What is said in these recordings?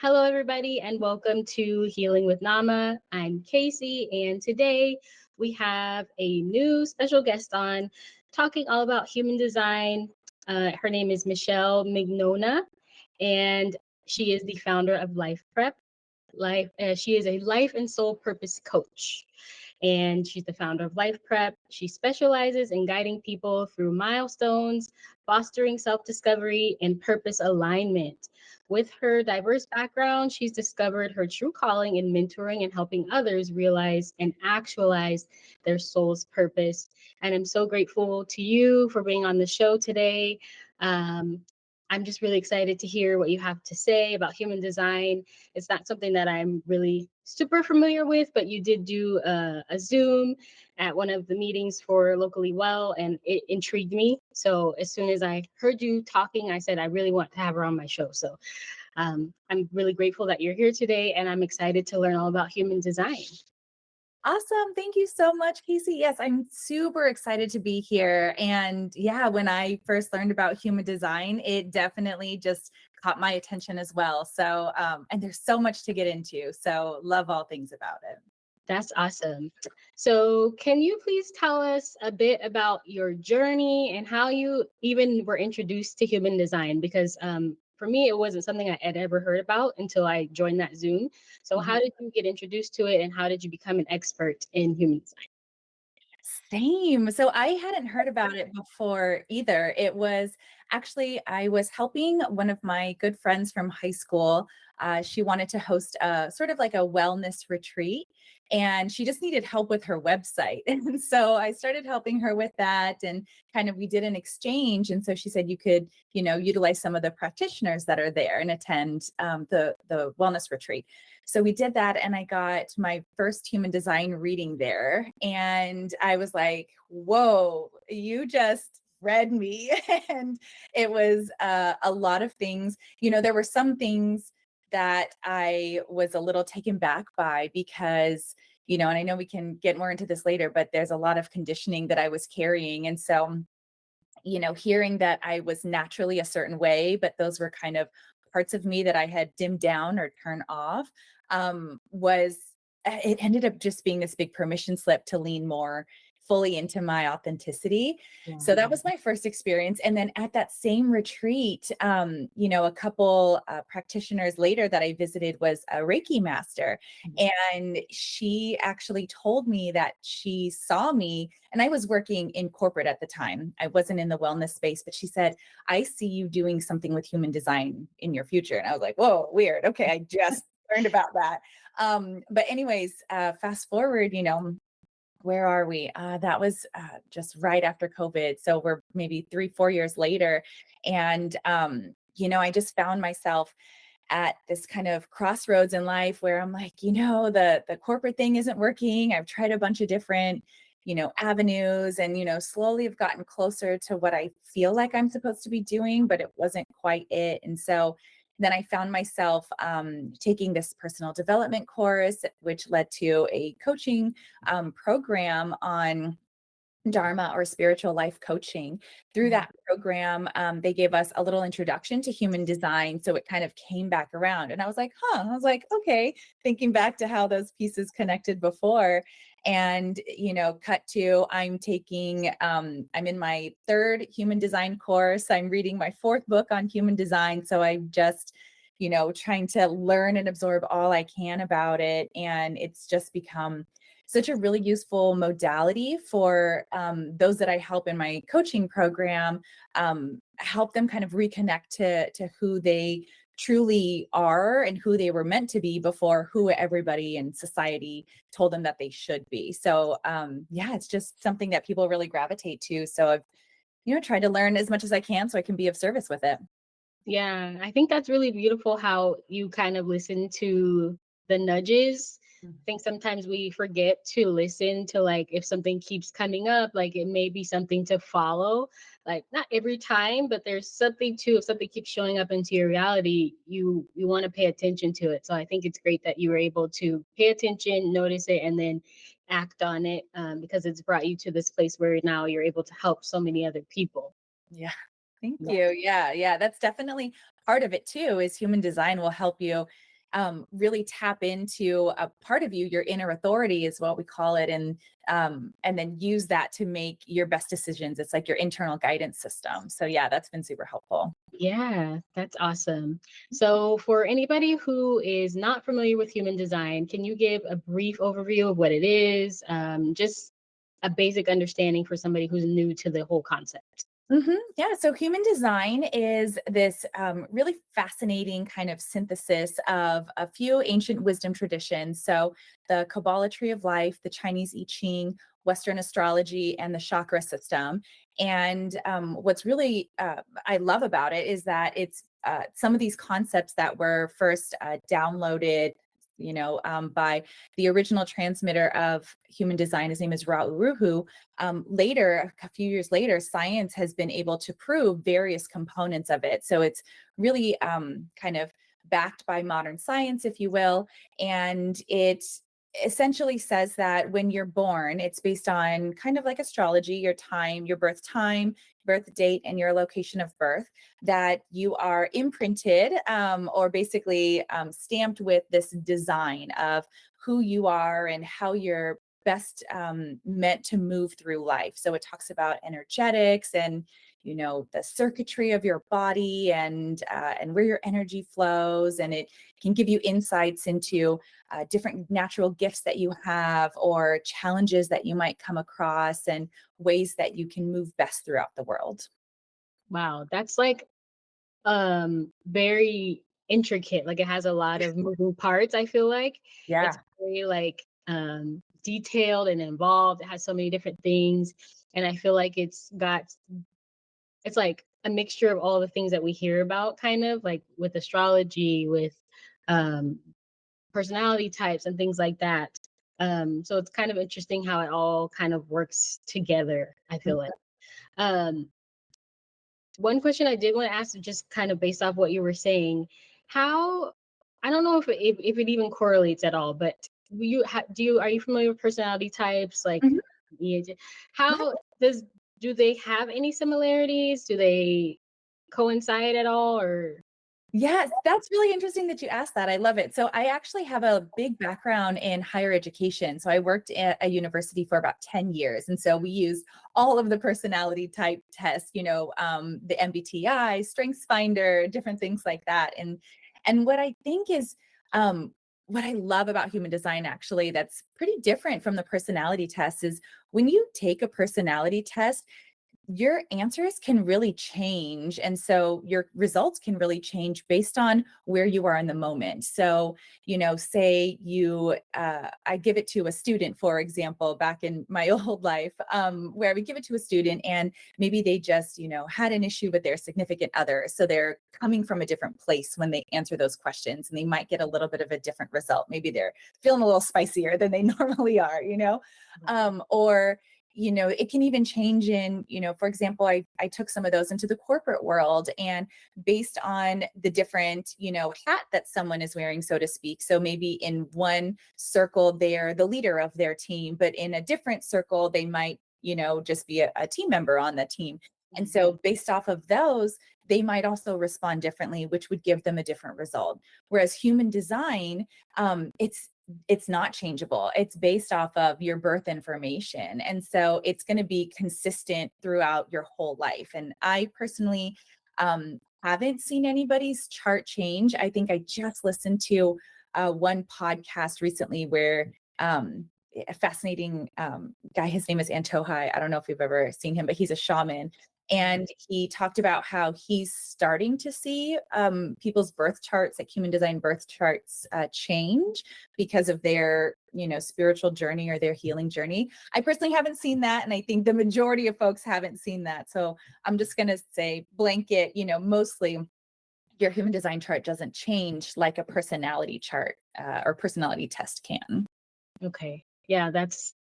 Hello, everybody, and welcome to Healing with Nama. I'm Casey, and today we have a new special guest on talking all about human design. Her name is Michele Mignogna, and she is the founder of Life Prep. She is a life and soul purpose coach, and she's the founder of Life Prep. She specializes in guiding people through milestones, fostering self discovery, and purpose alignment. With her diverse background, she's discovered her true calling in mentoring and helping others realize and actualize their soul's purpose. And I'm so grateful to you for being on the show today. Um, I'm just really excited to hear what you have to say about human design. It's not something that I'm really super familiar with, but you did do a Zoom at one of the meetings for Locally Well, and it intrigued me. So as soon as I heard you talking, I said, I really want to have her on my show. So I'm really grateful that you're here today, and I'm excited to learn all about human design. Awesome. Thank you so much, Casey. Yes, I'm super excited to be here. And yeah, when I first learned about human design, it definitely just caught my attention as well. And there's so much to get into. So, love all things about it. That's awesome. So, can you please tell us a bit about your journey and how you even were introduced to human design? Because for me, it wasn't something I had ever heard about until I joined that Zoom. So, how Mhm. did you get introduced to it, and how did you become an expert in human design? Same. So I hadn't heard about it before either. It was actually, I was helping one of my good friends from high school. She wanted to host a sort of like a wellness retreat, and she just needed help with her website. And so I started helping her with that, and kind of we did an exchange. And so she said you could, utilize some of the practitioners that are there and attend the wellness retreat. So we did that, and I got my first human design reading there. And I was like, whoa, you just read me. And it was a lot of things. There were some things that I was a little taken back by because, and I know we can get more into this later, but there's a lot of conditioning that I was carrying. And so, hearing that I was naturally a certain way, but those were kind of parts of me that I had dimmed down or turned off, was it ended up just being this big permission slip to lean more fully into my authenticity. So that was my first experience. And then at that same retreat, a couple practitioners later that I visited was a Reiki master. And she actually told me that she saw me, and I was working in corporate at the time. I wasn't in the wellness space, but she said, I see you doing something with human design in your future. And I was like, whoa, weird. Okay, I just learned about that. But anyways, fast forward, where are we? That was just right after COVID. So we're maybe 3, 4 years later. And, I just found myself at this kind of crossroads in life where I'm like, the corporate thing isn't working. I've tried a bunch of different, avenues, and, slowly have gotten closer to what I feel like I'm supposed to be doing, but it wasn't quite it. And so then I found myself taking this personal development course, which led to a coaching program on Dharma or spiritual life coaching. Through that program, they gave us a little introduction to human design. So it kind of came back around. And I was like, huh, I was like, okay, thinking back to how those pieces connected before. And, cut to I'm in my third human design course. I'm reading my fourth book on human design. So I'm just, trying to learn and absorb all I can about it. And it's just become such a really useful modality for those that I help in my coaching program, help them kind of reconnect to who they truly are and who they were meant to be before who everybody in society told them that they should be. So yeah, it's just something that people really gravitate to. So I've, tried to learn as much as I can so I can be of service with it. Yeah, I think that's really beautiful how you kind of listen to the nudges. I think sometimes we forget to listen to, like, if something keeps coming up, like it may be something to follow. Like not every time, but there's something to, if something keeps showing up into your reality, you want to pay attention to it. So I think it's great that you were able to pay attention, notice it, and then act on it, because it's brought you to this place where now you're able to help so many other people. Yeah. Thank you. Yeah, yeah, that's definitely part of it too is human design will help you really tap into a part of you, your inner authority is what we call it, and then use that to make your best decisions. It's like your internal guidance system. So yeah, that's been super helpful. Yeah, that's awesome. So, for anybody who is not familiar with human design, can you give a brief overview of what it is? Just a basic understanding for somebody who's new to the whole concept. Yeah, so human design is this really fascinating kind of synthesis of a few ancient wisdom traditions. So, the Kabbalah tree of life, the Chinese I Ching, Western astrology, and the chakra system. And what's really I love about it is that it's some of these concepts that were first downloaded. By the original transmitter of human design, his name is Ra Uru, later, a few years later, science has been able to prove various components of it. So it's really kind of backed by modern science, if you will. And it essentially says that when you're born, it's based on kind of like astrology, your time, your birth date, and your location of birth, that you are imprinted or basically stamped with this design of who you are and how you're best meant to move through life. So it talks about energetics and the circuitry of your body and where your energy flows, and it can give you insights into different natural gifts that you have or challenges that you might come across and ways that you can move best throughout the world. Wow, that's like very intricate. Like it has a lot of moving parts, I feel like. It's Yeah. very like detailed and involved. It has so many different things. And I feel like it's like a mixture of all the things that we hear about, kind of like with astrology, with um personality types and things like that. So it's kind of interesting how it all kind of works together, I feel like. Um, one question I did want to ask, just kind of based off what you were saying, how I don't know if it even correlates at all, but do you are you familiar with personality types like Mhm. ENJ? How does do they have any similarities? Do they coincide at all, or Yes, that's really interesting that you asked that. I love it. So I actually have a big background in higher education. So I worked at a university for about 10 years. And so we use all of the personality type tests, the MBTI, Strengths Finder, different things like that. And what I think is what I love about human design actually that's pretty different from the personality test is when you take a personality test, your answers can really change. And so your results can really change based on where you are in the moment. So, say I give it to a student, for example, back in my old life, where I would give it to a student and maybe they just, had an issue with their significant other. So they're coming from a different place when they answer those questions and they might get a little bit of a different result. Maybe they're feeling a little spicier than they normally are. Or it can even change in, for example, I took some of those into the corporate world and based on the different, hat that someone is wearing, so to speak. So maybe in one circle, they're the leader of their team, but in a different circle, they might, just be a team member on the team. And so based off of those, they might also respond differently, which would give them a different result. Whereas human design, it's not changeable. It's based off of your birth information. And so it's going to be consistent throughout your whole life. And I personally haven't seen anybody's chart change. I think I just listened to one podcast recently where a fascinating guy, his name is Antohai. I don't know if you've ever seen him, but he's a shaman. And he talked about how he's starting to see people's birth charts, like human design birth charts, change because of their, spiritual journey or their healing journey. I personally haven't seen that. And I think the majority of folks haven't seen that. So I'm just going to say blanket, mostly your human design chart doesn't change like a personality chart or personality test can. okay. Yeah, that's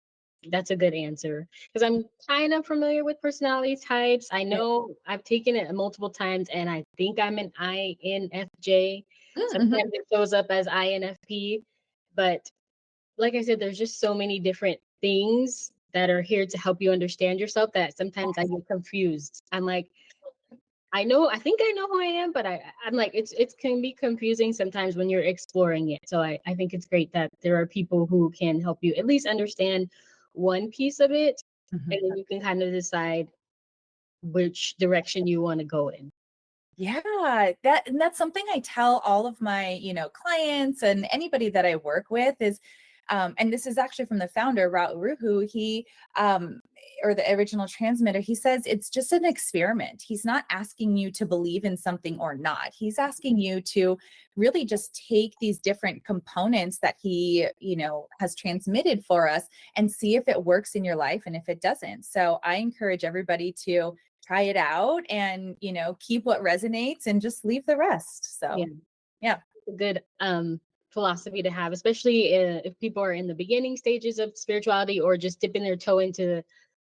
a good answer because I'm kind of familiar with personality types. I know I've taken it multiple times and I think I'm an INFJ. Mm-hmm. Sometimes it shows up as INFP, but like I said, there's just so many different things that are here to help you understand yourself that sometimes I get confused. I'm like, I think I know who I am, but I'm like, it's can be confusing sometimes when you're exploring it. So I think it's great that there are people who can help you at least understand one piece of it, Mhm. and then you can kind of decide which direction you want to go in. Yeah, that's something I tell all of my, clients and anybody that I work with is, and this is actually from the founder, Ra Uruhu. Um, or the original transmitter, he says it's just an experiment. He's not asking you to believe in something or not. He's asking you to really just take these different components that he, has transmitted for us and see if it works in your life and if it doesn't. So I encourage everybody to try it out and, keep what resonates and just leave the rest. Yeah, So, yeah. a good philosophy to have, especially if people are in the beginning stages of spirituality or just dipping their toe into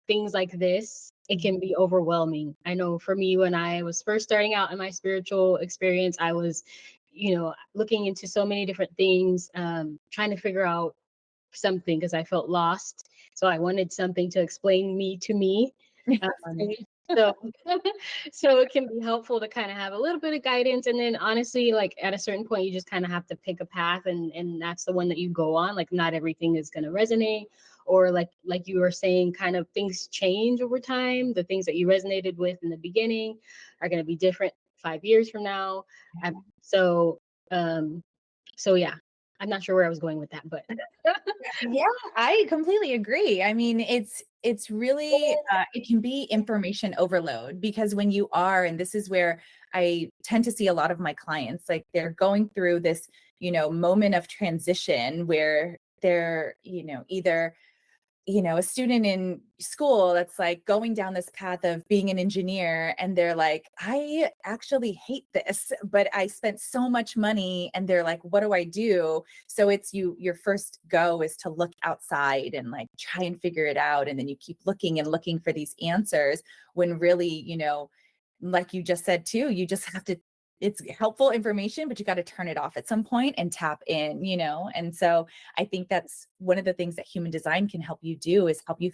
things like this. It can be overwhelming. I know for me, when I was first starting out in my spiritual experience, I was, looking into so many different things, trying to figure out something because I felt lost. So I wanted something to explain me to me. Um, Same. so so it can be helpful to kind of have a little bit of guidance, and then honestly, like at a certain point you just kind of have to pick a path, and that's the one that you go on. Like not everything is going to resonate, or like you were saying, kind of things change over time. The things that you resonated with in the beginning are going to be different 5 years from now. Um, so um so yeah, I'm not sure where I was going with that, but Yeah, I completely agree. I mean, it's really it can be information overload because when you are, and this is where I tend to see a lot of my clients, like they're going through this, moment of transition where they're, either a student in school that's like going down this path of being an engineer and they're like, I actually hate this, but I spent so much money, and they're like, what do I do? So it's your first go is to look outside and like try and figure it out, and then you keep looking and looking for these answers when really, like you just said too, you just have to, it's helpful information, but you got to turn it off at some point and tap in, and so I think that's one of the things that human design can help you do is help you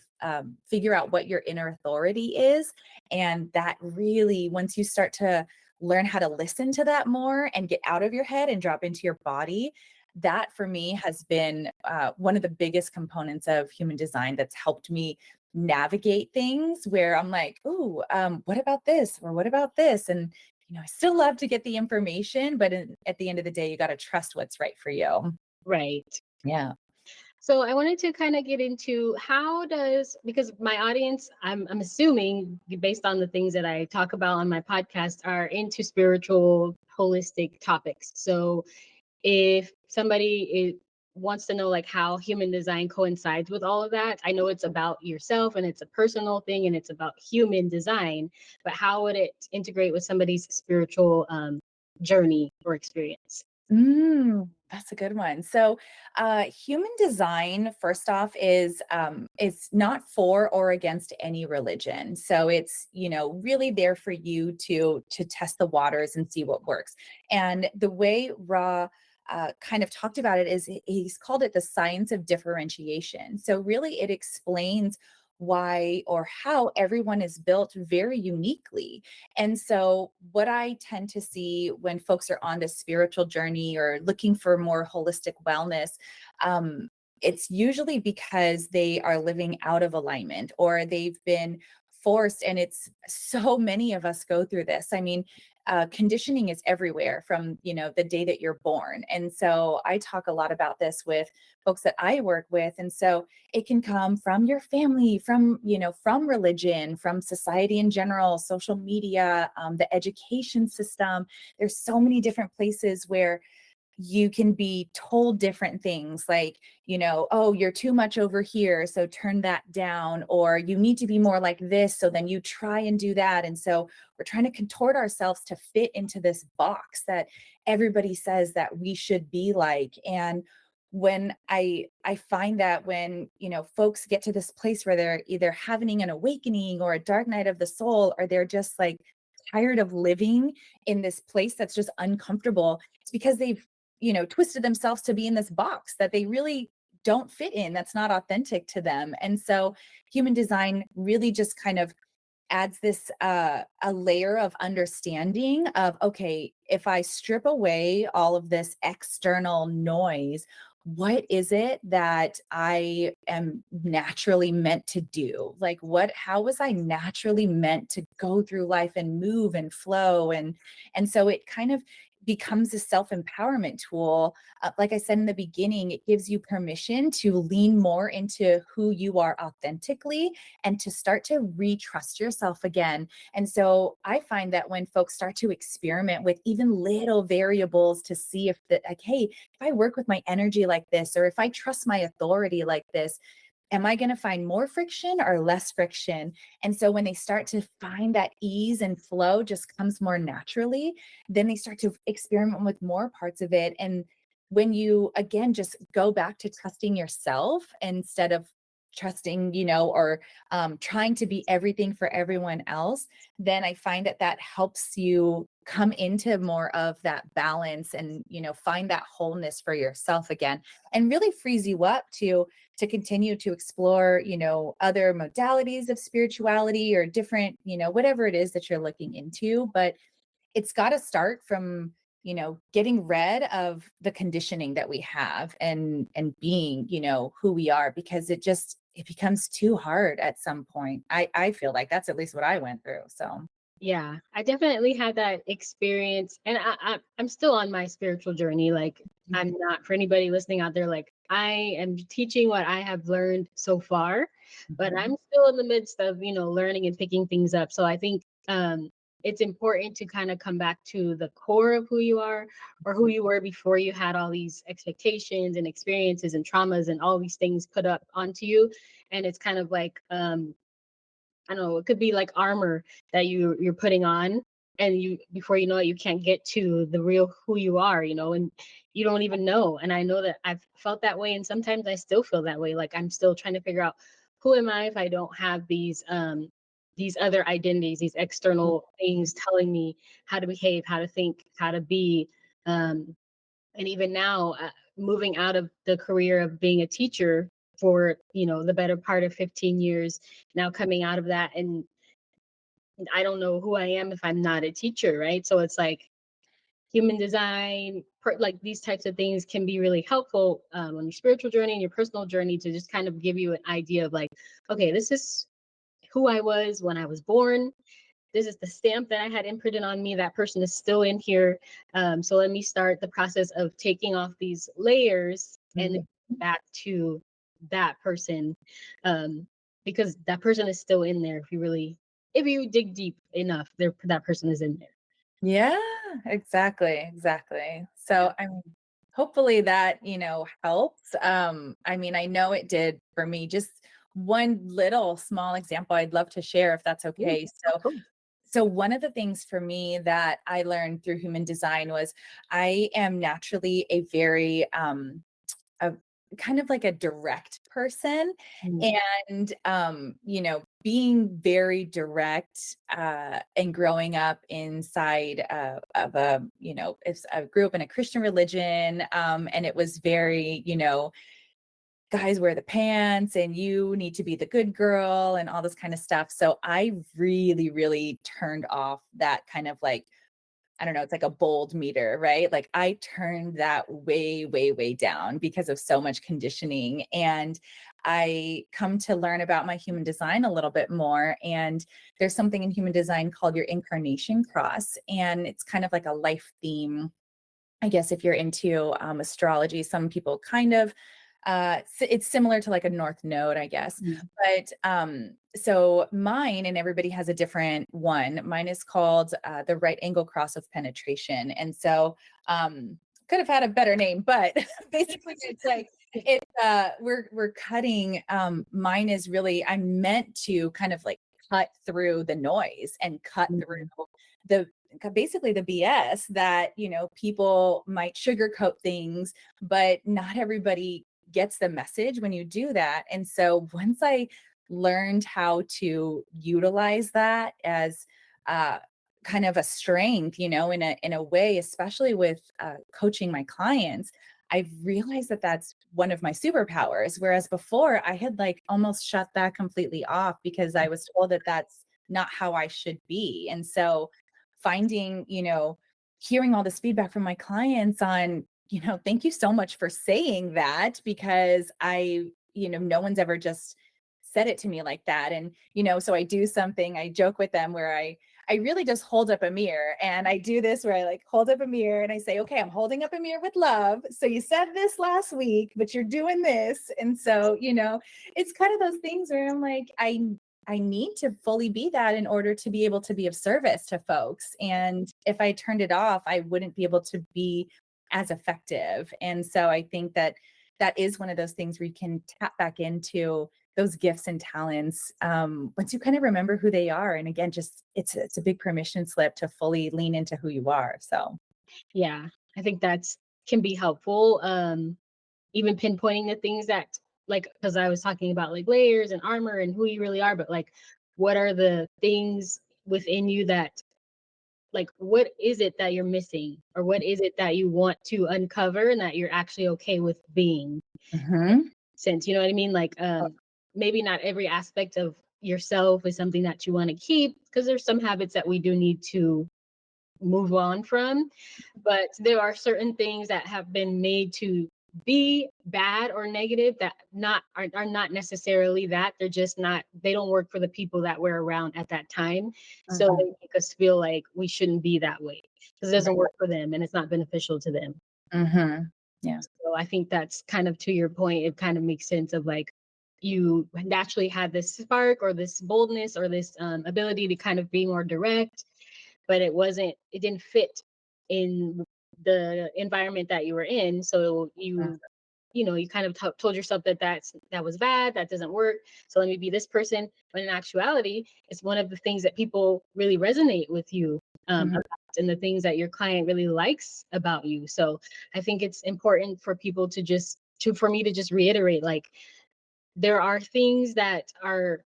figure out what your inner authority is. And that really, once you start to learn how to listen to that more and get out of your head and drop into your body, that for me has been one of the biggest components of human design that's helped me navigate things where I'm like, ooh, what about this? Or what about this? And, I still love to get the information, but at the end of the day, you got to trust what's right for you. right. Yeah. So I wanted to kind of get into how does, because my audience, I'm assuming based on the things that I talk about on my podcast, are into spiritual holistic topics. So if wants to know like how human design coincides with all of that, I know it's about yourself and it's a personal thing and it's about human design, but how would it integrate with somebody's spiritual journey or experience? That's a good one. So, human design, first off, is not for or against any religion. So it's really there for you to test the waters and see what works. And the way Ra kind of talked about it is he's called it the science of differentiation. So really, it explains why or how everyone is built very uniquely. And so, what I tend to see when folks are on this spiritual journey or looking for more holistic wellness, it's usually because they are living out of alignment or they've been forced. And it's so many of us go through this. I mean, conditioning is everywhere from the day that you're born, and so I talk a lot about this with folks that I work with. And so it can come from your family, from from religion, from society in general, social media, the education system. There's so many different places where you can be told different things like, oh, you're too much over here, so turn that down, or you need to be more like this, so then you try and do that. And so we're trying to contort ourselves to fit into this box that everybody says that we should be like. And when I find that when folks get to this place where they're either having an awakening or a dark night of the soul, or they're just like tired of living in this place that's just uncomfortable, it's because they've twisted themselves to be in this box that they really don't fit in, that's not authentic to them. And so human design really just kind of adds this a layer of understanding of, okay, if I strip away all of this external noise, what is it that I am naturally meant to do? Like, what, how was I naturally meant to go through life and move and flow? And so it kind of becomes a self-empowerment tool. Like I said in the beginning, it gives you permission to lean more into who you are authentically and to start to retrust yourself again. And so I find that when folks start to experiment with even little variables to see if that, like, hey, if I work with my energy like this, or if I trust my authority like this, am I going to find more friction or less friction? And so when they start to find that ease and flow just comes more naturally, then they start to experiment with more parts of it. And when you again just go back to trusting yourself instead of trusting, or trying to be everything for everyone else, then I find that that helps you come into more of that balance and, find that wholeness for yourself again, and really frees you up to continue to explore, other modalities of spirituality or different, whatever it is that you're looking into. But it's got to start from, getting rid of the conditioning that we have and being, who we are, because it becomes too hard at some point. I feel like that's at least what I went through. So, Yeah, I definitely had that experience, and I'm still on my spiritual journey. Like, I'm not, for anybody listening out there, like, I am teaching what I have learned so far, but mhm, I'm still in the midst of, learning and picking things up. So I think it's important to kind of come back to the core of who you are, or who you were before you had all these expectations and experiences and traumas and all these things put up onto you. And it's kind of like I don't know, it could be like armor that you're putting on, and you, before you know it, you can't get to the real who you are, and you don't even know. And I know that I've felt that way, and sometimes I still feel that way. Like, I'm still trying to figure out, who am I if I don't have these other identities, these external things telling me how to behave, how to think, how to be. And even now, moving out of the career of being a teacher for, the better part of 15 years, now coming out of that, and I don't know who I am if I'm not a teacher, right? So it's like, human design, like, these types of things can be really helpful on your spiritual journey and your personal journey, to just kind of give you an idea of, like, okay, this is who I was when I was born. This is the stamp that I had imprinted on me. That person is still in here. So let me start the process of taking off these layers and mhm. back to that person, um, because that person is still in there. If you dig deep enough, that person is in there. Yeah, exactly, exactly. Yeah. So, I mean, hopefully that, helps. I mean, I know it did for me. Just one little small example I'd love to share if that's Yeah, okay. of So, course. one of the things for me that I learned through human design was I am naturally a kind of like a direct person. Mm, And being very direct and growing up inside of I grew up in a Christian religion, and it was very, guys wear the pants and you need to be the good girl and all this kind of stuff. So I really, really turned off that kind of like, I don't know, it's like a bold meter, right? Like I turned that way, way, way down because of so much conditioning. And I come to learn about my human design a little bit more. And there's something in human design called your incarnation cross. And it's kind of like a life theme. I guess if you're into astrology, some people kind of it's similar to like a north node, I guess. mm, But so mine, and everybody has a different one. Mine is called the right angle cross of penetration. And so could have had a better name, but basically it's like we're cutting mine is really, I'm meant to kind of like cut through the noise and cut through mm, the basically the BS that, people might sugarcoat things, but not everybody gets the message when you do that. And so once I learned how to utilize that as uh, kind of a strength, in a way, especially with coaching my clients, I've realized that that's one of my superpowers. Whereas before I had like almost shut that completely off because I was told that that's not how I should be. And so finding, hearing all this feedback from my clients on, thank you so much for saying that, because no one's ever just said it to me like that. And, so I do something, I joke with them where I really just hold up a mirror, and I do this where I like hold up a mirror and I say, okay, I'm holding up a mirror with love. So you said this last week, but you're doing this. And so, it's kind of those things where I'm like, I need to fully be that in order to be able to be of service to folks. And if I turned it off, I wouldn't be able to be as effective. And so I think that that is one of those things where you can tap back into those gifts and talents once you kind of remember who they are. And again, just it's a big permission slip to fully lean into who you are. So Yeah, I think that's can be helpful. Even pinpointing the things that, like, because I was talking about like layers and armor and who you really are, but like, what are the things within you that, like, what is it that you're missing, or what is it that you want to uncover and that you're actually okay with being? mhm. Since you know what I mean, like, maybe not every aspect of yourself is something that you want to keep, because there's some habits that we do need to move on from, but there are certain things that have been made to be bad or negative that are not necessarily that. They're just not, they don't work for the people that we're around at that time, so Mhm. they make us feel like we shouldn't be that way because it doesn't Right. work for them and it's not beneficial to them. Mhm. Yeah. So I think that's kind of, to your point, it kind of makes sense of like, you naturally had this spark or this boldness or this ability to kind of be more direct, but it didn't fit in the environment that you were in. So you kind of told yourself that that was bad, that doesn't work. So let me be this person. But in actuality, it's one of the things that people really resonate with you Mhm. about, and the things that your client really likes about you. So I think it's important for people to for me to just reiterate, like, there are things that are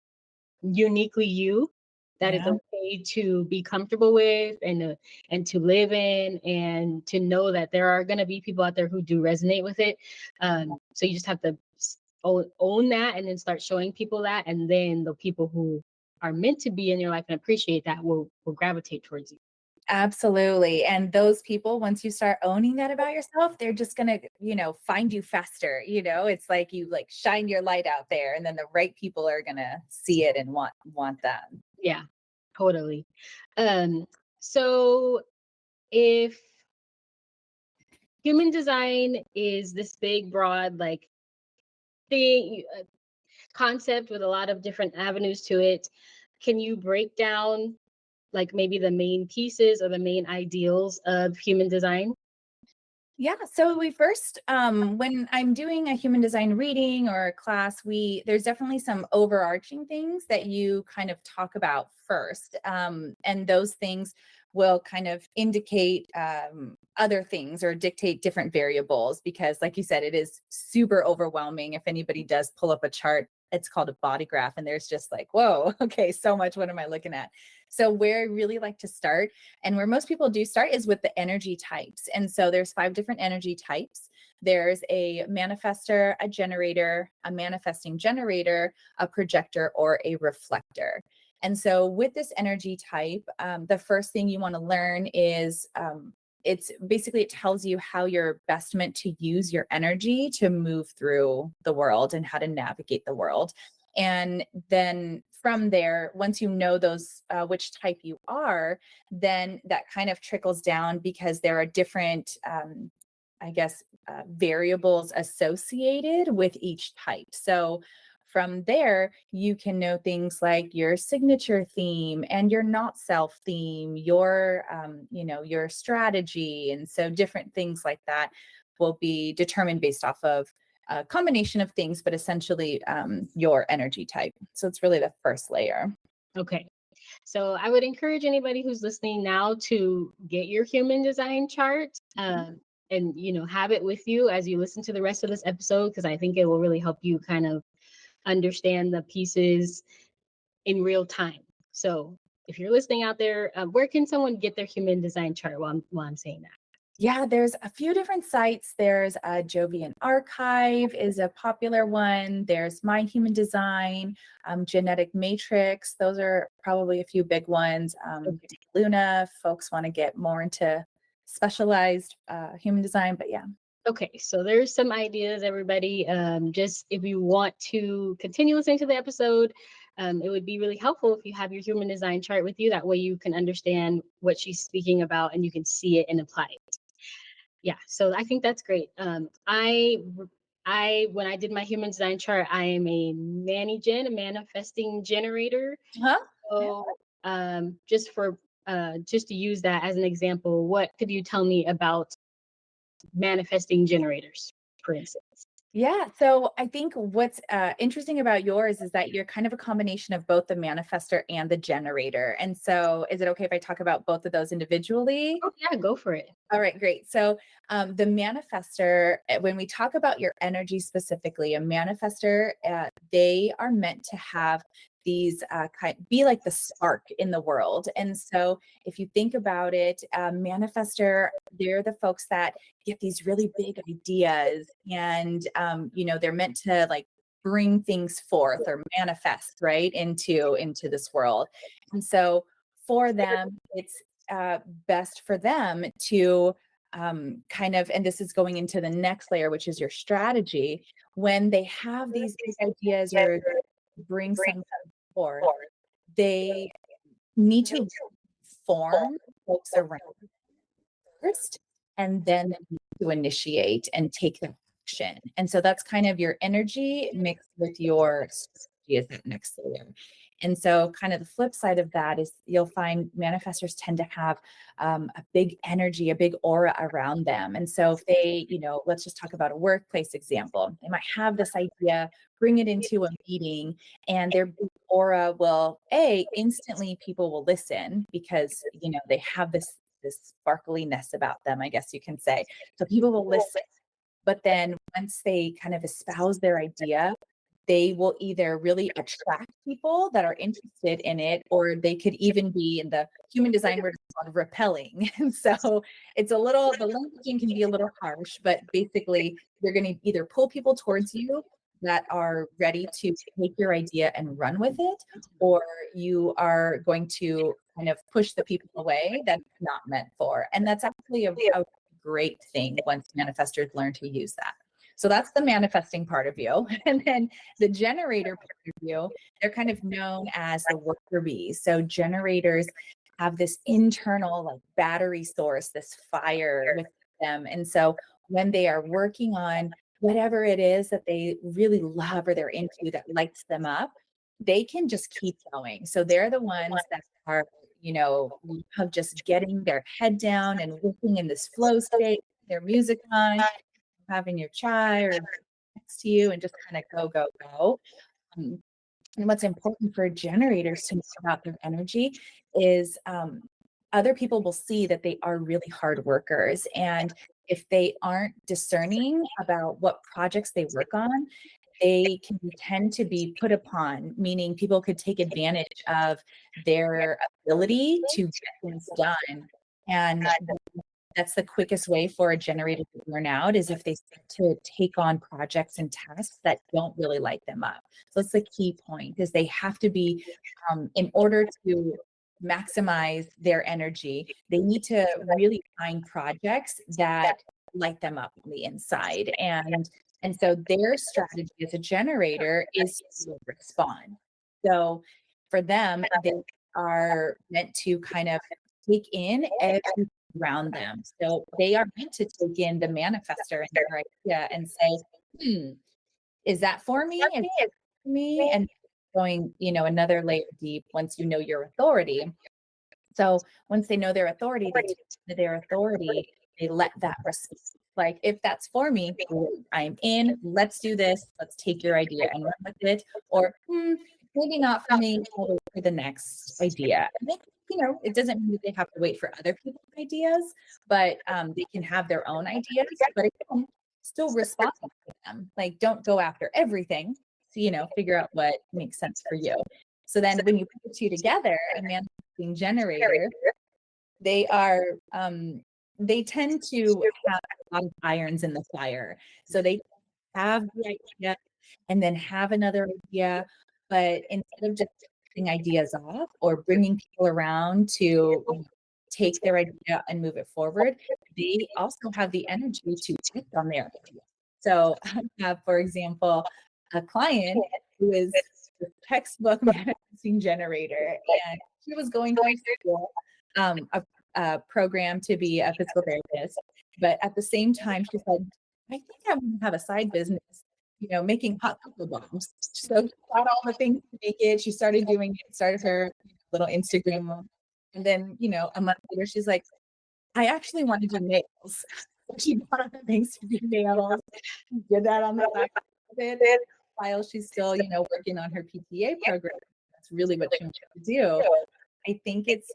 uniquely you, that it's Yeah. okay to be comfortable with, and to live in, and to know that there are going to be people out there who do resonate with it. So you just have to own that, and then start showing people that, and then the people who are meant to be in your life and appreciate that will gravitate towards you. Absolutely. And those people, once you start owning that about yourself, they're just gonna, find you faster. It's like you like shine your light out there, and then the right people are gonna see it and want that. Yeah, totally. So if human design is this big broad like thing, concept with a lot of different avenues to it, can you break down like maybe the main pieces or the main ideals of human design? Yeah. So we first, when I'm doing a human design reading or a class, there's definitely some overarching things that you kind of talk about first. And those things will kind of indicate other things or dictate different variables, because like you said, it is super overwhelming. If anybody does pull up a chart, it's called a body graph, and there's just like, whoa, okay, so much. What am I looking at? So where I really like to start, and where most people do start, is with the energy types. And so there's 5 different energy types. There's a manifester, a generator, a manifesting generator, a projector, or a reflector. And so with this energy type, the first thing you want to learn is it tells you how you're best meant to use your energy to move through the world and how to navigate the world. And then from there, once you know those which type you are, then that kind of trickles down, because there are different I guess variables associated with each type. So from there, you can know things like your signature theme and your not self theme, your strategy. And so different things like that will be determined based off of a combination of things, but essentially your energy type. So it's really the first layer. Okay. So I would encourage anybody who's listening now to get your human design chart, and have it with you as you listen to the rest of this episode, because I think it will really help you kind of understand the pieces in real time. So if you're listening out there, where can someone get their human design chart while I'm saying that? Yeah, there's a few different sites. There's a Jovian Archive is a popular one. There's My Human Design, Genetic Matrix. Those are probably a few big ones. Okay. Luna, folks want to get more into specialized human design, but yeah. Okay, so there's some ideas, everybody. Just if you want to continue listening to the episode, it would be really helpful if you have your human design chart with you. That way you can understand what she's speaking about and you can see it and apply it. Yeah, so I think that's great. When I did my human design chart, I am a a manifesting generator. Huh? So just to use that as an example, what could you tell me about manifesting generators, for instance? Yeah. So I think what's interesting about yours is that you're kind of a combination of both the manifester and the generator. And so, is it okay if I talk about both of those individually? Oh yeah, go for it. All right, great. So, the manifester, when we talk about your energy specifically, a manifester, they are meant to have these be like the spark in the world. And so, if you think about it, manifester, they're the folks that get these really big ideas, and they're meant to like bring things forth or manifest right into this world. And so, for them, it's best for them to kind of, and this is going into the next layer, which is your strategy. When they have these big ideas or bring something forth, they need to form folks around first, and then they need to initiate and take the action. And so that's kind of your energy mixed with your strategy is that next layer. And so, kind of the flip side of that is you'll find manifestors tend to have a big energy, a big aura around them. And so, if they, let's just talk about a workplace example, they might have this idea, bring it into a meeting, and their big aura will, instantly people will listen because, they have this sparkliness about them, I guess you can say. So people will listen. But then once they kind of espouse their idea, they will either really attract people that are interested in it, or they could even be in the human design word called repelling. And so it's the languaging can be a little harsh, but basically you're going to either pull people towards you that are ready to take your idea and run with it, or you are going to kind of push the people away that it's not meant for. And that's actually a great thing once manifestors learn to use that. So that's the manifesting part of you. And then the generator part of you, they're kind of known as the worker bees. So generators have this internal like battery source, this fire with them. And so when they are working on whatever it is that they really love or they're into that lights them up, they can just keep going. So they're the ones that are, of just getting their head down and working in this flow state, their music on, having your chai or next to you and just kind of go, go, go. Um, and what's important for generators to know about their energy is other people will see that they are really hard workers. And if they aren't discerning about what projects they work on, they can tend to be put upon, meaning people could take advantage of their ability to get things done. And that's the quickest way for a generator to burn out is if they start to take on projects and tasks that don't really light them up. So that's the key point is they have to be, in order to maximize their energy, they need to really find projects that light them up on the inside. And so their strategy as a generator is to respond. So for them, they are meant to kind of take in every around them. So they are meant to take in the manifester and their idea and say, is that for me? Is that for me? And going, another layer deep once you know your authority. So once they know their authority, they take into their authority, they let that respond. Like, if that's for me, I'm in, let's do this, let's take your idea and run with it. Or maybe not for me, I'll wait for the next idea. And they, it doesn't mean that they have to wait for other people's ideas, but they can have their own ideas, but again, still respond to them. Like, don't go after everything. So, figure out what makes sense for you. So then when you put the two together, a manifesting generator, they are they tend to have a lot of irons in the fire. So they have the idea and then have another idea, but instead of just taking ideas off or bringing people around to take their idea and move it forward, they also have the energy to act on their idea. So I have, for example, a client who is the textbook manifesting generator, and she was going through school, a program to be a physical therapist. But at the same time, she said, I think I want to have a side business, making hot cocoa bombs. So she got all the things to make it. She started doing it, started her little Instagram. And then, a month later, she's like, I actually want to do nails. So she bought all the things to do nails. She did that on the side of it while she's still, working on her PTA program. That's really what she wants to do. I think it's,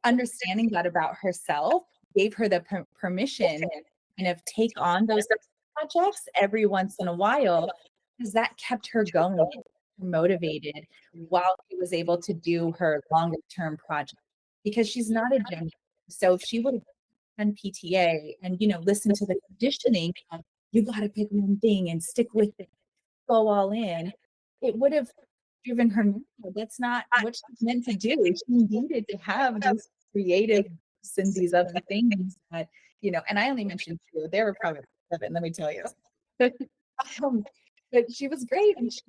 understanding that about herself gave her the permission to kind of take on those projects every once in a while, because that kept her going, motivated while she was able to do her longer term project. Because she's not a gym. So if she would have done PTA and, listen to the conditioning of you got to pick one thing and stick with it, go all in, it would have driven her mad. That's not what she's meant to do. She needed to have these creative and these other things that, and I only mentioned two. There were probably 7, let me tell you. Um, but she was great, and she,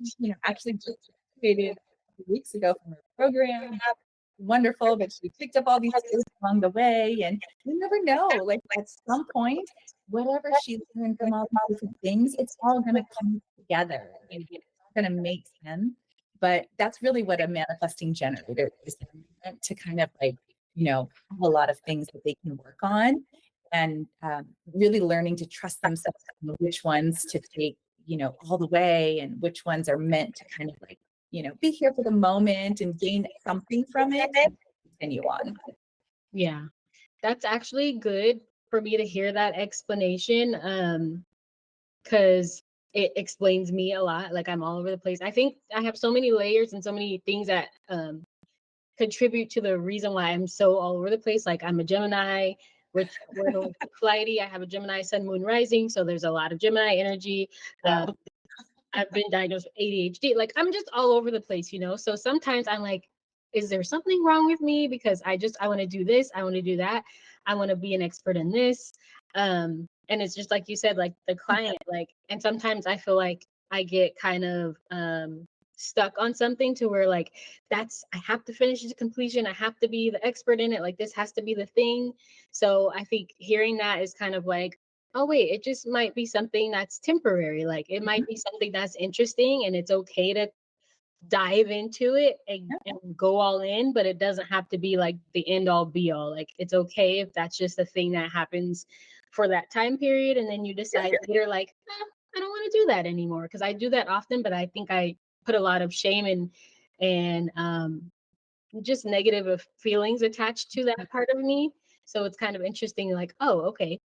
actually just graduated a few weeks ago from her program. Wonderful, but she picked up all these skills along the way, and you never know. Like at some point, whatever she learned from all these different things, it's all going to come together, and it's going to make sense. But that's really what a manifesting generator is, meant to kind of like, have a lot of things that they can work on, and really learning to trust themselves and which ones to take, all the way, and which ones are meant to kind of like, be here for the moment and gain something from it and continue on. Yeah, that's actually good for me to hear that explanation. Because it explains me a lot. Like I'm all over the place. I think I have so many layers and so many things that contribute to the reason why I'm so all over the place. Like I'm a Gemini, which we're flighty. I have a Gemini Sun Moon Rising, so there's a lot of Gemini energy. I've been diagnosed with ADHD. Like I'm just all over the place, So sometimes I'm like, is there something wrong with me? Because I want to do this, I want to do that, I want to be an expert in this. And it's just like you said, like the client, like, and sometimes I feel like I get kind of stuck on something to where like I have to finish it to completion. I have to be the expert in it. Like this has to be the thing. So I think hearing that is kind of like, oh wait, it just might be something that's temporary. Like it might be something that's interesting and it's okay to dive into it and go all in, but it doesn't have to be like the end all be all. Like it's okay if that's just a thing that happens for that time period and then you decide later like, I don't want to do that anymore, because I do that often, but I think I put a lot of shame and just negative of feelings attached to that part of me. So it's kind of interesting, like, oh, okay,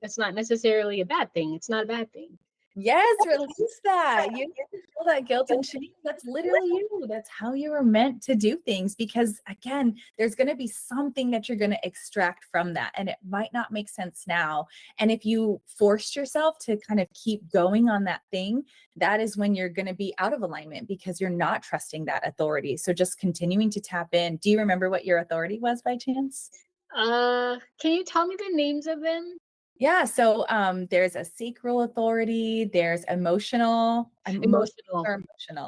that's not necessarily a bad thing. It's not a bad thing. Yes, release that. You need to feel that guilt and shame. That's literally you. That's how you were meant to do things. Because again, there's going to be something that you're going to extract from that. And it might not make sense now. And if you forced yourself to kind of keep going on that thing, that is when you're going to be out of alignment because you're not trusting that authority. So just continuing to tap in. Do you remember what your authority was by chance? Can you tell me the names of them? Yeah, so there's a sacral authority, there's Emotional. emotional.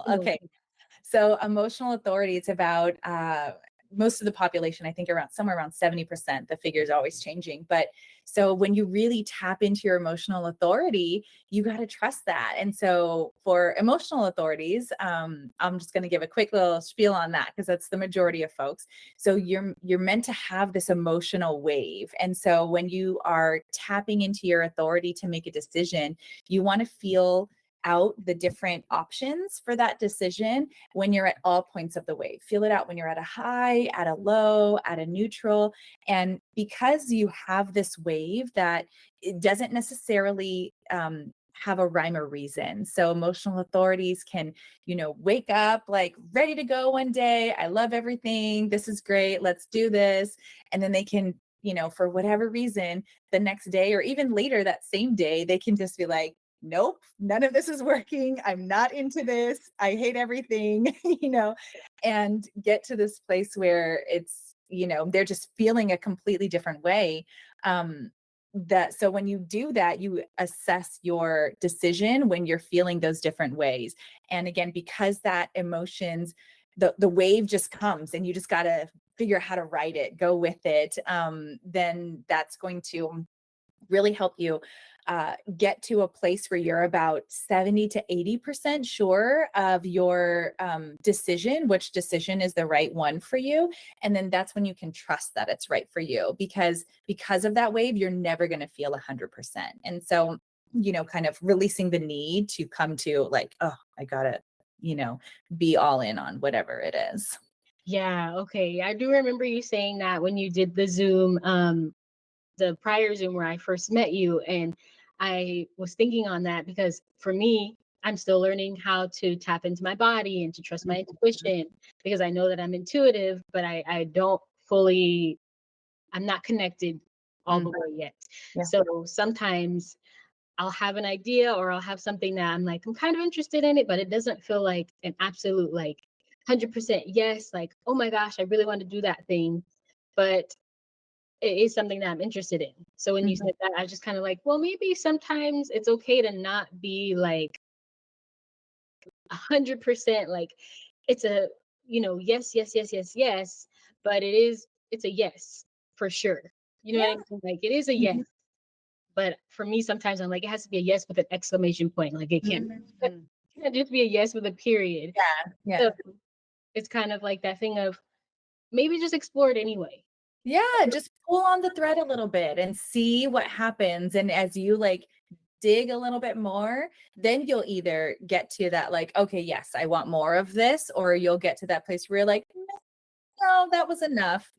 Okay. So emotional authority, it's about most of the population, I think somewhere around 70%. The figure is always changing. But so when you really tap into your emotional authority, you got to trust that. And so for emotional authorities, I'm just going to give a quick little spiel on that because that's the majority of folks. So you're meant to have this emotional wave. And so when you are tapping into your authority to make a decision, you want to feel out the different options for that decision when you're at all points of the wave. Feel it out when you're at a high, at a low, at a neutral. And because you have this wave that it doesn't necessarily have a rhyme or reason. So emotional authorities can, wake up like ready to go one day. I love everything. This is great. Let's do this. And then they can for whatever reason, the next day or even later that same day, they can just be like, nope, none of this is working. I'm not into this. I hate everything, and get to this place where it's, they're just feeling a completely different way. Um, that so when you do that, you assess your decision when you're feeling those different ways. And again, because that emotions, the wave just comes and you just got to figure out how to ride it, go with it. Then that's going to really help you get to a place where you're about 70 to 80% sure of your decision, which decision is the right one for you. And then that's when you can trust that it's right for you, because of that wave, you're never going to feel 100%. And so, kind of releasing the need to come to like, oh, I gotta, be all in on whatever it is. Yeah, okay. I do remember you saying that when you did the Zoom, the prior Zoom where I first met you. And I was thinking on that because for me, I'm still learning how to tap into my body and to trust my Mhm. intuition because I know that I'm intuitive, but I don't fully, I'm not connected all the Mm, way yet. yeah. So sometimes I'll have an idea or I'll have something that I'm like, I'm kind of interested in it, but it doesn't feel like an absolute, like 100% yes, like, oh my gosh, I really want to do that thing. But it is something that I'm interested in. So when you Mhm. said that, I was just kind of like, well, maybe sometimes it's okay to not be like 100% like it's a, yes, yes, yes, yes, yes, but it's a yes for sure. You know what I Yeah. mean? Like it is a yes, Mhm. but for me, sometimes I'm like, it has to be a yes with an exclamation point. Like it Mhm. can't just be a yes with a period. Yeah. So Yeah. it's kind of like that thing of maybe just explore it anyway. Yeah, just pull on the thread a little bit and see what happens. And as you like dig a little bit more, then you'll either get to that, like, okay, yes, I want more of this, or you'll get to that place where you're like, no, that was enough,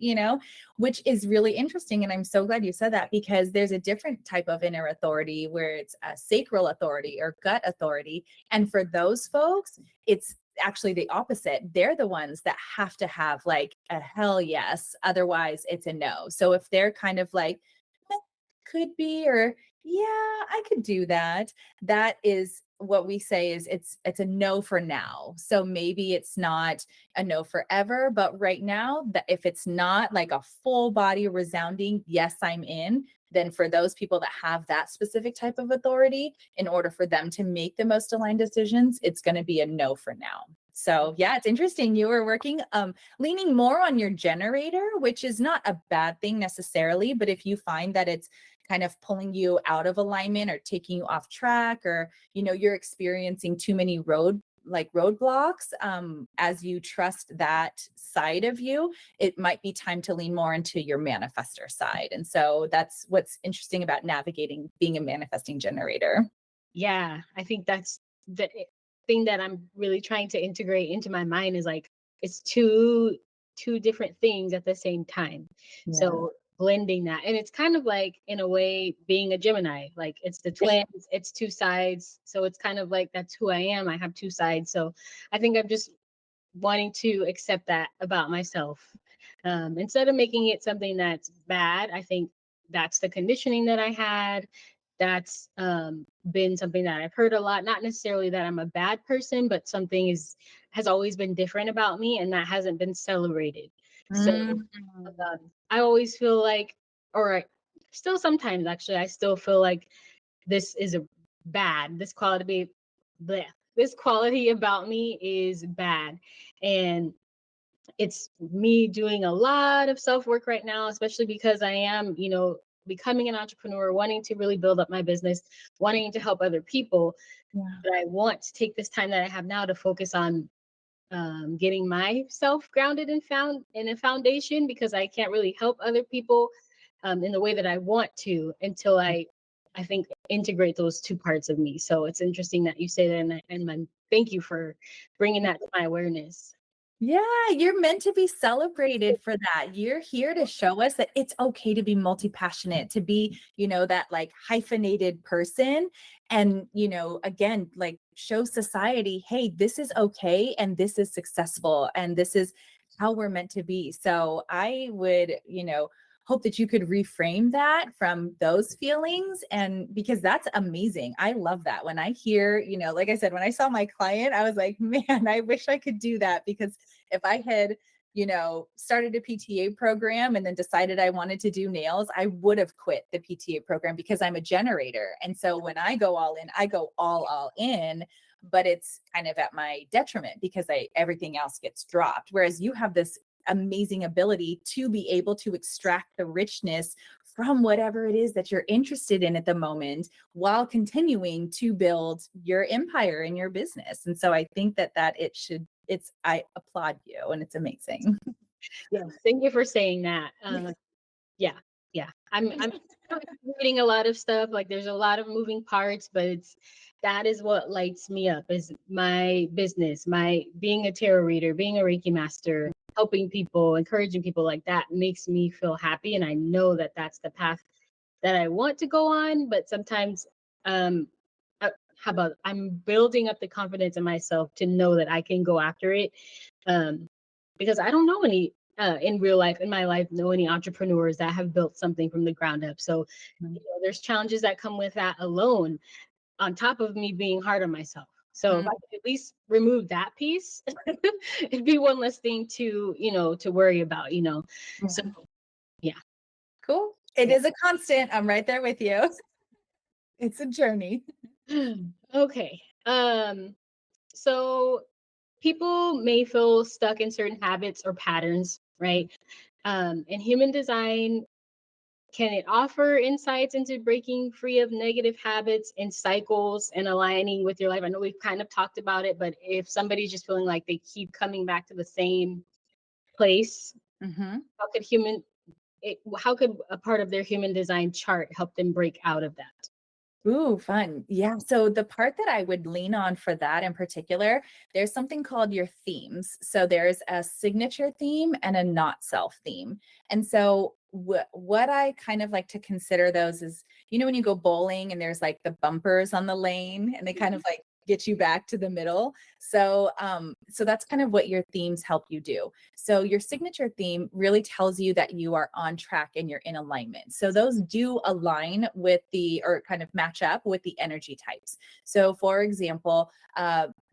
which is really interesting. And I'm so glad you said that because there's a different type of inner authority where it's a sacral authority or gut authority. And for those folks, it's actually the opposite. They're the ones that have to have like a hell yes. Otherwise, it's a no. So if they're kind of like, "Eh, could be, or yeah, I could do that," that is what we say is it's a no for now. So maybe it's not a no forever, but right now, that if it's not like a full body resounding yes, I'm in, then for those people that have that specific type of authority, in order for them to make the most aligned decisions, it's going to be a no for now. So yeah, it's interesting. You were working, leaning more on your generator, which is not a bad thing necessarily, but if you find that it's kind of pulling you out of alignment or taking you off track, or you're experiencing too many roadblocks, as you trust that side of you, it might be time to lean more into your manifester side. And so that's what's interesting about navigating being a manifesting generator. Yeah, I think that's the thing that I'm really trying to integrate into my mind is like it's two different things at the same time. Yeah. So blending that. And it's kind of like in a way being a Gemini. Like it's the twins, it's two sides. So it's kind of like that's who I am. I have two sides. So I think I'm just wanting to accept that about myself. Instead of making it something that's bad, I think that's the conditioning that I had. That's been something that I've heard a lot. Not necessarily that I'm a bad person, but something has always been different about me, and that hasn't been celebrated. So Mm. I always feel like, or still sometimes actually, I still feel like this is a bad. Bleh, this quality about me is bad, and it's me doing a lot of self work right now, especially because I am, becoming an entrepreneur, wanting to really build up my business, wanting to help other people. Yeah. But I want to take this time that I have now to focus on getting myself grounded and found in a foundation because I can't really help other people in the way that I want to until I think integrate those two parts of me. So it's interesting that you say that, and thank you for bringing that to my awareness. Yeah, you're meant to be celebrated for that. You're here to show us that it's okay to be multi-passionate, to be, that like hyphenated person. And, again, like show society, hey, this is okay and this is successful and this is how we're meant to be. So I would, hope that you could reframe that from those feelings. And because that's amazing. I love that. When I hear, like I said, when I saw my client, I was like, man, I wish I could do that, because if I had started a PTA program and then decided I wanted to do nails, I would have quit the PTA program, because I'm a generator. And so when I go all in, I go all in, but it's kind of at my detriment, because everything else gets dropped. Whereas you have this amazing ability to be able to extract the richness from whatever it is that you're interested in at the moment, while continuing to build your empire and your business. And so I think that I applaud you, and it's amazing. Yeah, thank you for saying that. Yeah, yeah. I'm reading a lot of stuff. Like there's a lot of moving parts, but that is what lights me up, is my business, my being a tarot reader, being a Reiki master, helping people, encouraging people. Like that makes me feel happy, and I know that that's the path that I want to go on. But sometimes, um, how about I'm building up the confidence in myself to know that I can go after it, um, because I don't know any in real life, in my life, know any entrepreneurs that have built something from the ground up. So, there's challenges that come with that alone, on top of me being hard on myself. So if I could at least remove that piece, it'd be one less thing to worry about. So yeah, Cool. It yeah. is a constant. I'm right there with you. It's a journey. Okay. So people may feel stuck in certain habits or patterns, right? In human design, can it offer insights into breaking free of negative habits and cycles and aligning with your life? I know we've kind of talked about it, but if somebody's just feeling like they keep coming back to the same place, Mhm. how could a part of their human design chart help them break out of that? Ooh, fun. Yeah. So the part that I would lean on for that in particular, there's something called your themes. So there's a signature theme and a not self theme. And so what I kind of like to consider those is, when you go bowling and there's like the bumpers on the lane, and they kind of like get you back to the middle. So that's kind of what your themes help you do. So your signature theme really tells you that you are on track and you're in alignment. So those do align with or kind of match up with the energy types. So for example,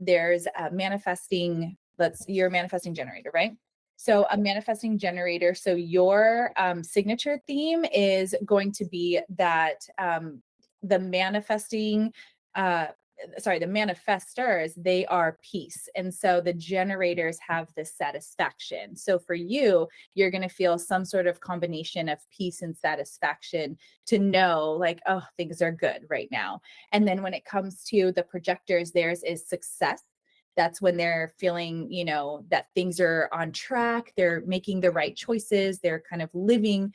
there's you're a manifesting generator, right? So a manifesting generator. So your signature theme is going to be that the manifesting, uh, the manifestors, they are peace. And so the generators have this satisfaction. So for you, you're going to feel some sort of combination of peace and satisfaction to know like, oh, things are good right now. And then when it comes to the projectors, theirs is success. That's when they're feeling, that things are on track. They're making the right choices. They're kind of living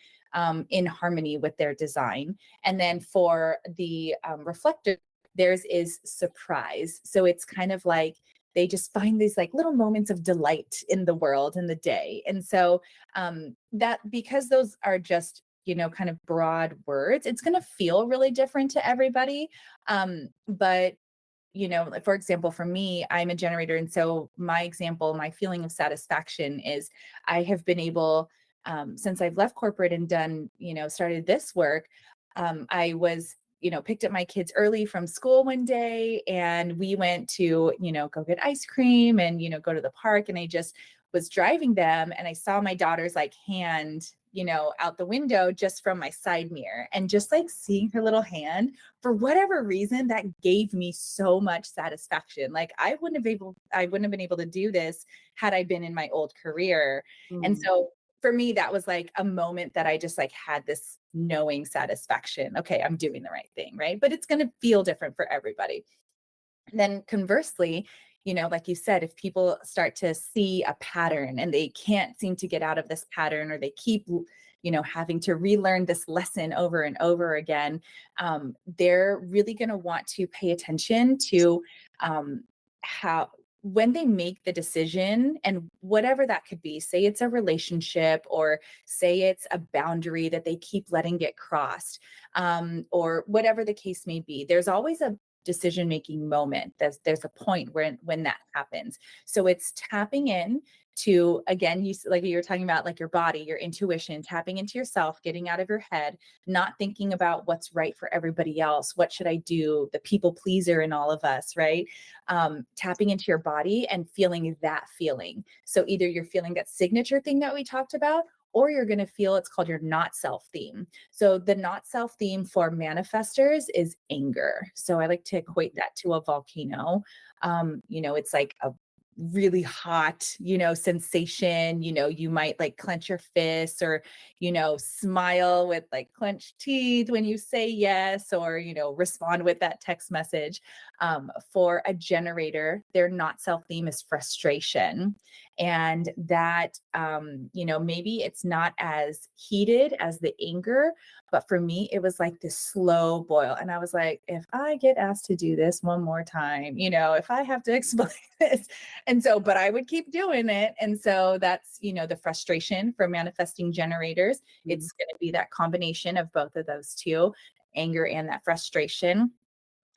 in harmony with their design. And then for the reflector, theirs is surprise. So it's kind of like they just find these like little moments of delight in the world and the day. And so that, because those are just, kind of broad words, it's going to feel really different to everybody. But like for example, for me, I'm a generator. And so my feeling of satisfaction is I have been able, since I've left corporate and done, started this work, I was, picked up my kids early from school one day, and we went to, go get ice cream and, go to the park. And I just was driving them, and I saw my daughter's like hand, out the window just from my side mirror, and just like seeing her little hand, for whatever reason, that gave me so much satisfaction. Like I wouldn't have been able to do this had I been in my old career. And so for me, that was like a moment that I just like had this knowing satisfaction. Okay, I'm doing the right thing, right? But it's going to feel different for everybody. And then conversely, like you said, if people start to see a pattern and they can't seem to get out of this pattern, or they keep, having to relearn this lesson over and over again, they're really going to want to pay attention to how, when they make the decision, and whatever that could be, say it's a relationship, or say it's a boundary that they keep letting get crossed, or whatever the case may be, there's always decision-making moment. There's a point when that happens. So it's tapping in to, again, like you were talking about, like your body, your intuition, tapping into yourself, getting out of your head, not thinking about what's right for everybody else. What should I do? The people pleaser in all of us, right? Tapping into your body and feeling that feeling. So either you're feeling that signature thing that we talked about, or you're going to feel, it's called your not self theme. So the not self theme for manifestors is anger. So I like to equate that to a volcano. It's like a really hot, sensation. You might like clench your fists, or, smile with like clenched teeth when you say yes, or, respond with that text message. For a generator, their not self theme is frustration. And that, maybe it's not as heated as the anger, but for me, it was like this slow boil. And I was like, if I get asked to do this one more time, if I have to explain this. And so, but I would keep doing it. And so that's, the frustration for manifesting generators. It's going to be that combination of both of those two, anger and that frustration.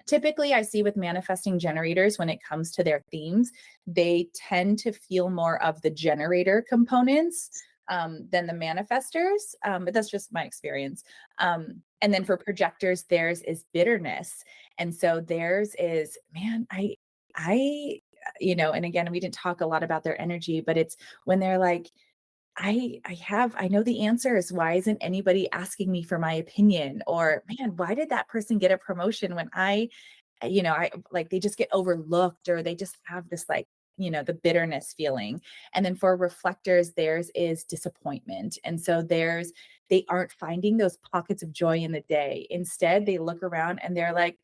Typically, I see with manifesting generators, when it comes to their themes, they tend to feel more of the generator components than the manifestors. But that's just my experience. And then for projectors, theirs is bitterness. And so theirs is, man, I, and again, we didn't talk a lot about their energy, but it's when they're like, I know the answers. Why isn't anybody asking me for my opinion? Or, man, why did that person get a promotion when I like, they just get overlooked, or they just have this like, the bitterness feeling. And then for reflectors, theirs is disappointment. And so they aren't finding those pockets of joy in the day. Instead, they look around and they're like,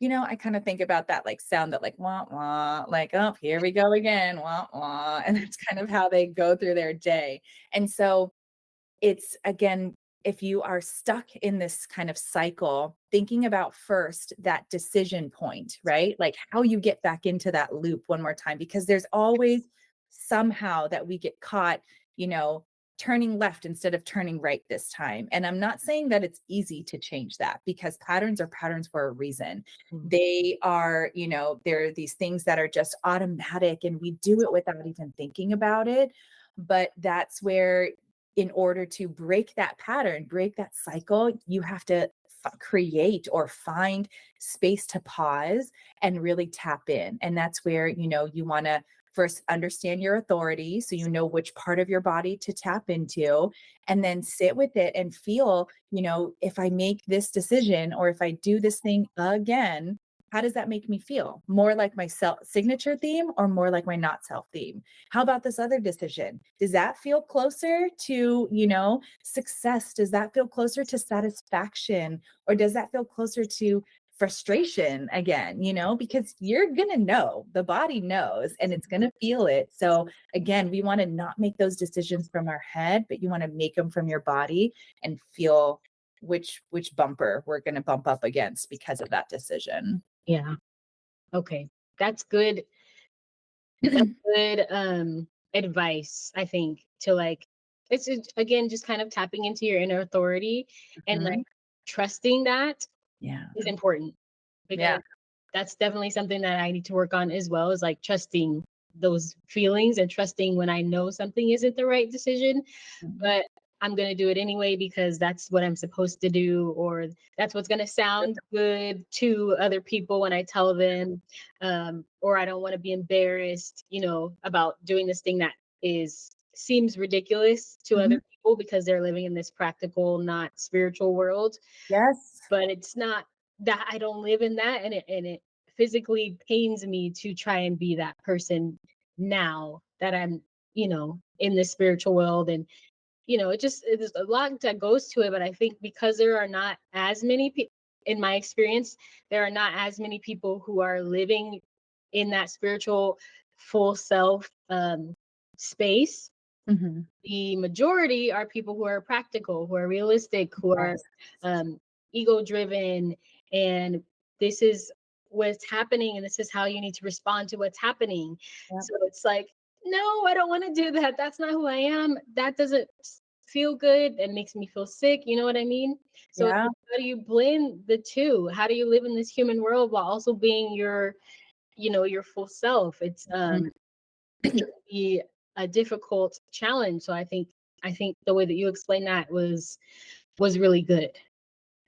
I kind of think about that like sound that like wah wah, like, oh, here we go again, wah wah. And that's kind of how they go through their day. And so it's, again, if you are stuck in this kind of cycle, thinking about first that decision point, right? Like how you get back into that loop one more time, because there's always somehow that we get caught, turning left instead of turning right this time. And I'm not saying that it's easy to change that, because patterns are patterns for a reason. They are, there are these things that are just automatic and we do it without even thinking about it. But that's where, in order to break that pattern, break that cycle, you have to create or find space to pause and really tap in. And that's where, you want to first understand your authority, so you know which part of your body to tap into, and then sit with it and feel, if I make this decision or if I do this thing again, how does that make me feel? More like my self signature theme, or more like my not self theme? How about this other decision? Does that feel closer to, success? Does that feel closer to satisfaction? Or does that feel closer to frustration again? Because you're going to know, the body knows, and it's going to feel it. So again, we want to not make those decisions from our head, but you want to make them from your body and feel which bumper we're going to bump up against because of that decision. Yeah. Okay. That's good. That's good advice, I think, to like, again, just kind of tapping into your inner authority and like Mhm. trusting that Yeah. is important, Yeah. because that's definitely something that I need to work on as well, is like trusting those feelings and trusting when I know something isn't the right decision, Mhm. but I'm going to do it anyway because that's what I'm supposed to do, or that's what's going to sound good to other people when I tell them, or I don't want to be embarrassed, about doing this thing that seems ridiculous to Mhm. other people because they're living in this practical, not spiritual world. Yes. But it's not that I don't live in that, and it physically pains me to try and be that person now that I'm, in the spiritual world. And there's a lot that goes to it, but I think because there are not as many people, in my experience, there are not as many people who are living in that spiritual full self space. Mhm. The majority are people who are practical, who are realistic, who are Yes. um, ego driven, and this is what's happening, and this is how you need to respond to what's happening. Yep. So it's like, no, I don't want to do that. That's not who I am. That doesn't feel good, that makes me feel sick. You know what I mean? So it's Yeah. like, how do you blend the two? How do you live in this human world while also being your, your full self? It can be a difficult challenge. So I think the way that you explained that was really good.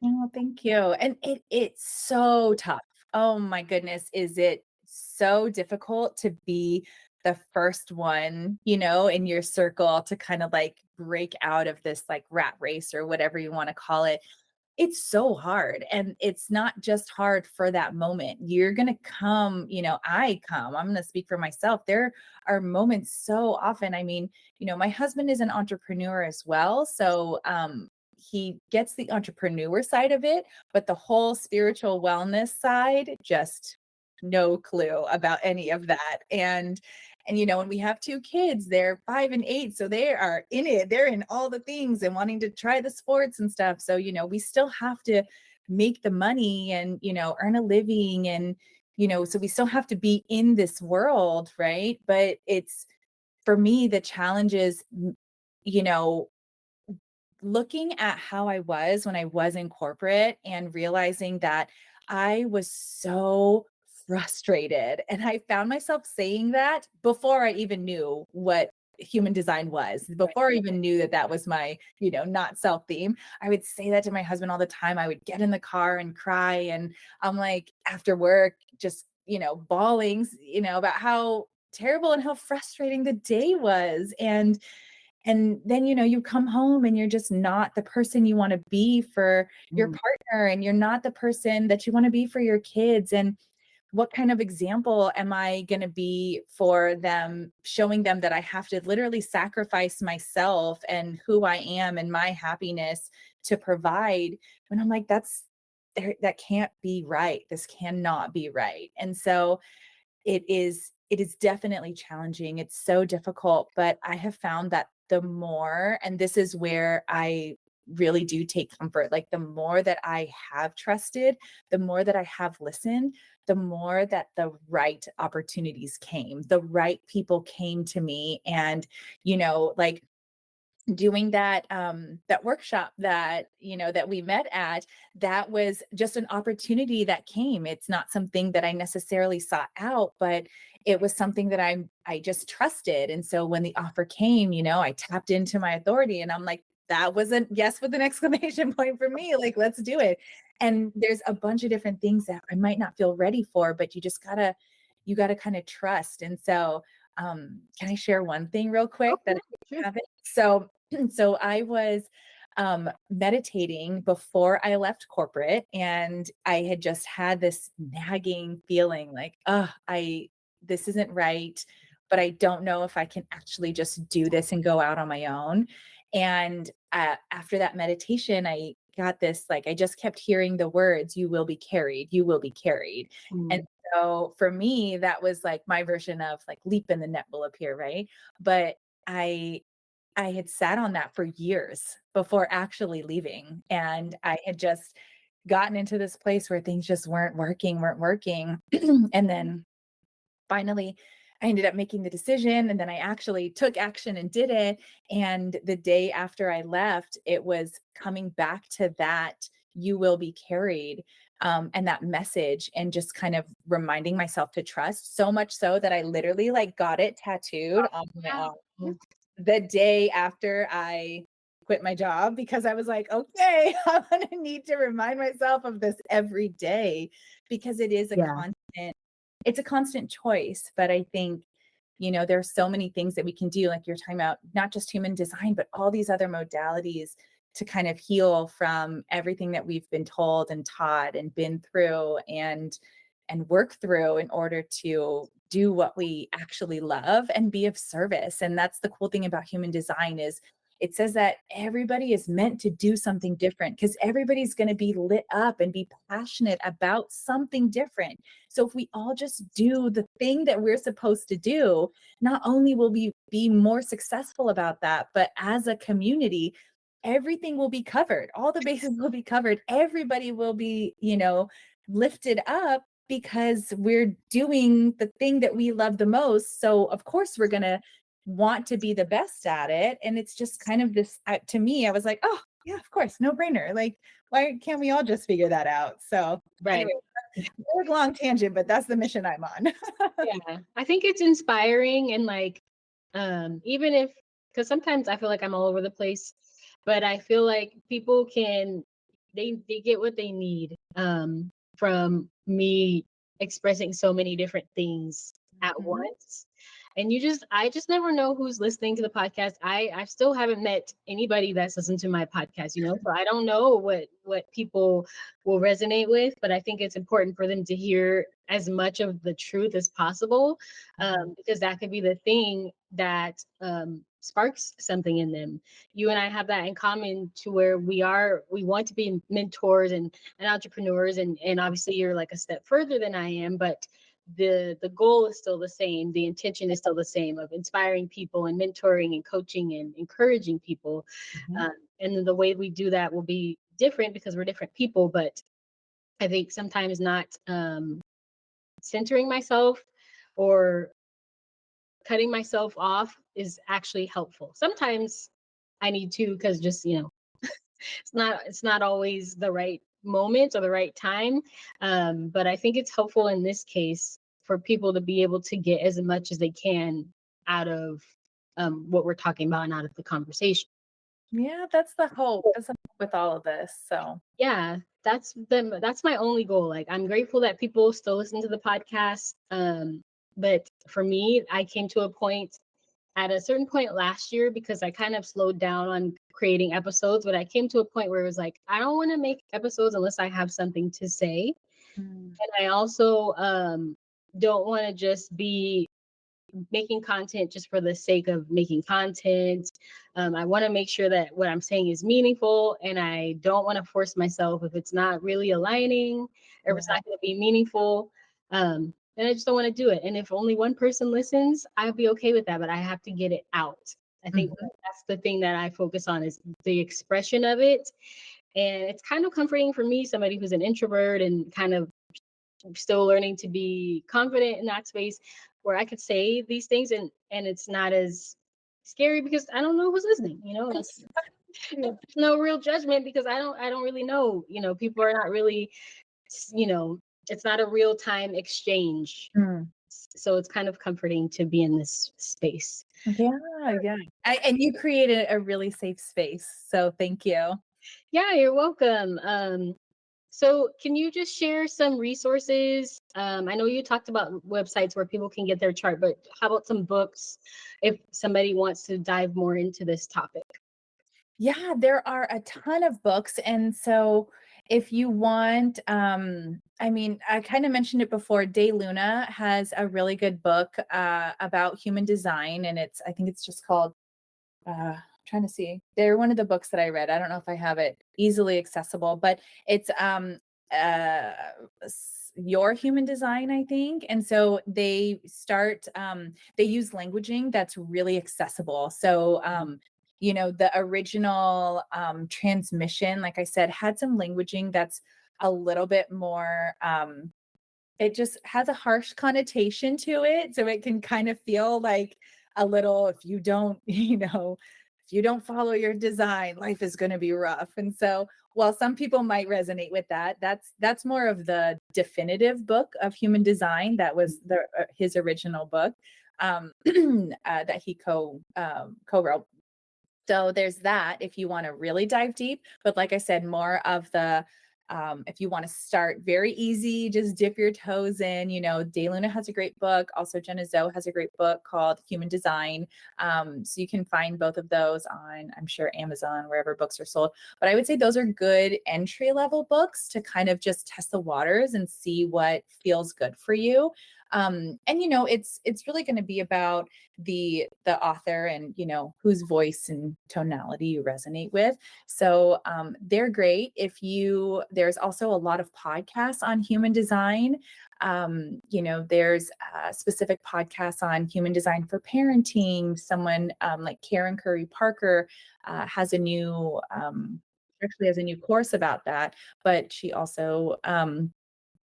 Oh, thank you. And it's so tough. Oh my goodness, is it so difficult to be the first one, in your circle to kind of like break out of this like rat race or whatever you want to call it. It's so hard. And it's not just hard for that moment. You're going to come, I'm going to speak for myself. There are moments so often. I mean, my husband is an entrepreneur as well. So, he gets the entrepreneur side of it, but the whole spiritual wellness side, just no clue about any of that. And when we have two kids, they're 5 and 8, so they are in it. They're in all the things and wanting to try the sports and stuff. So, we still have to make the money and, earn a living and, so we still have to be in this world, right? But it's for me, the challenge is, you know, looking at how I was when I was in corporate and realizing that I was so frustrated. And I found myself saying that before I even knew what human design was, before I even knew that that was my, not self theme. I would say that to my husband all the time. I would get in the car and cry. And I'm like, after work, just, bawling, about how terrible and how frustrating the day was. And then, you come home and you're just not the person you want to be for your Mm. partner, and you're not the person that you want to be for your kids. And what kind of example am I going to be for them, showing them that I have to literally sacrifice myself and who I am and my happiness to provide, when I'm like, that can't be right. This cannot be right. And so it is definitely challenging. It's so difficult, but I have found that the more, and this is where I really do take comfort, like the more that I have trusted, the more that I have listened, the more that the right opportunities came, the right people came to me. And, like doing that workshop that we met at, that was just an opportunity that came. It's not something that I necessarily sought out, but it was something that I just trusted. And so when the offer came, I tapped into my authority, and I'm like, that was a yes with an exclamation point for me, like, let's do it. And there's a bunch of different things that I might not feel ready for, but you gotta kind of trust. And so can I share one thing real quick that Okay, I sure. haven't? So I was meditating before I left corporate, and I had just had this nagging feeling like, oh, this isn't right, but I don't know if I can actually just do this and go out on my own. And after that meditation, I got this, like, I just kept hearing the words, you will be carried, you will be carried. And Mm. so for me, that was like my version of like leap and the net will appear, right? But I I had sat on that for years before actually leaving. And I had just gotten into this place where things just weren't working. And then finally, I ended up making the decision, and then I actually took action and did it. And the day after I left, it was coming back to that you will be carried, and that message, and just kind of reminding myself to trust, so much so that I literally like got it tattooed on my Wow. arm the day after I quit my job, because I was like, okay, I'm gonna need to remind myself of this every day, because Yeah. it's a constant choice. But I think, there's so many things that we can do, like you're talking about, not just human design, but all these other modalities to kind of heal from everything that we've been told and taught and been through, and work through in order to do what we actually love and be of service. And that's the cool thing about human design, is it says that everybody is meant to do something different, because everybody's going to be lit up and be passionate about something different. So if we all just do the thing that we're supposed to do, not only will we be more successful about that, but as a community, everything will be covered. All the bases will be covered. Everybody will be, lifted up, because we're doing the thing that we love the most. So of course we're going to want to be the best at it. And it's just kind of this, to me, I was like, oh, yeah, of course, no brainer. Like, why can't we all just figure that out? So, Right. anyway, a long tangent, but that's the mission I'm on. Yeah. I think it's inspiring and like even if because sometimes I feel like I'm all over the place, but I feel like people can they get what they need from me expressing so many different things at Mhm. once. And I just never know who's listening to the podcast. I still haven't met anybody that's listened to my podcast, so I don't know what people will resonate with, but I think it's important for them to hear as much of the truth as possible, Mhm. because that could be the thing that sparks something in them. You and I have that in common, to where we want to be mentors and entrepreneurs, and obviously you're like a step further than I am, but the goal is still the same. The intention is still the same, of inspiring people and mentoring and coaching and encouraging people. Mhm. Um, and then the way we do that will be different because we're different people. But I think sometimes not centering myself or cutting myself off is actually helpful. Sometimes I need to, because just it's not always the right moment or the right time. But I think it's helpful in this case for people to be able to get as much as they can out of what we're talking about and out of the conversation. Yeah, that's the hope. That's the hope with all of this. So, Yeah, that's my only goal. Like, I'm grateful that people still listen to the podcast. But for me, I came to a point at a certain point last year, because I kind of slowed down on creating episodes, but I came to a point where it was like, I don't want to make episodes unless I have something to say. mm, And I also don't want to just be making content just for the sake of making content. I want to make sure that what I'm saying is meaningful, and I don't want to force myself if it's not really aligning or if it's yeah. not going to be meaningful. Then I just don't want to do it. And if only one person listens, I'll be okay with that, but I have to get it out. I think Mhm. that's the thing that I focus on, is the expression of it. And it's kind of comforting for me, somebody who's an introvert and kind of still learning to be confident in that space, where I could say these things and it's not as scary, because I don't know who's listening, and Yeah. there's no real judgment, because I don't really know, people are not really, you know, it's not a real time exchange. Mm. So it's kind of comforting to be in this space. Yeah, yeah. And you created a really safe space. So thank you. Yeah, you're welcome. So can you just share some resources? I know you talked about websites where people can get their chart, but how about some books if somebody wants to dive more into this topic? Yeah, there are a ton of books. And so if you want, I mean, I kind of mentioned it before, Day Luna has a really good book about human design. And I think it's just called trying to see. They're one of the books that I read. I don't know if I have it easily accessible, but it's uh your human design, I think. And so they use languaging that's really accessible. So the original transmission, like I said, had some languaging that's a little bit more it just has a harsh connotation to it, so it can kind of feel like a little, if you don't, if you don't follow your design, life is gonna be rough, and so, while some people might resonate with that, that's more of the definitive book of human design. That was his original book, that he co-wrote. So there's that if you want to really dive deep. But like I said, more of the if you want to start very easy, just dip your toes in. Day Luna has a great book. Also, Jenna Zoe has a great book called Human Design. So you can find both of those on, I'm sure, Amazon, wherever books are sold. But I would say those are good entry level books to kind of just test the waters and see what feels good for you. And it's really going to be about the author and whose voice and tonality you resonate with. So they're great. There's also a lot of podcasts on human design. There's specific podcasts on human design for parenting. Someone like Karen Curry Parker has a new actually has a new course about that, but she also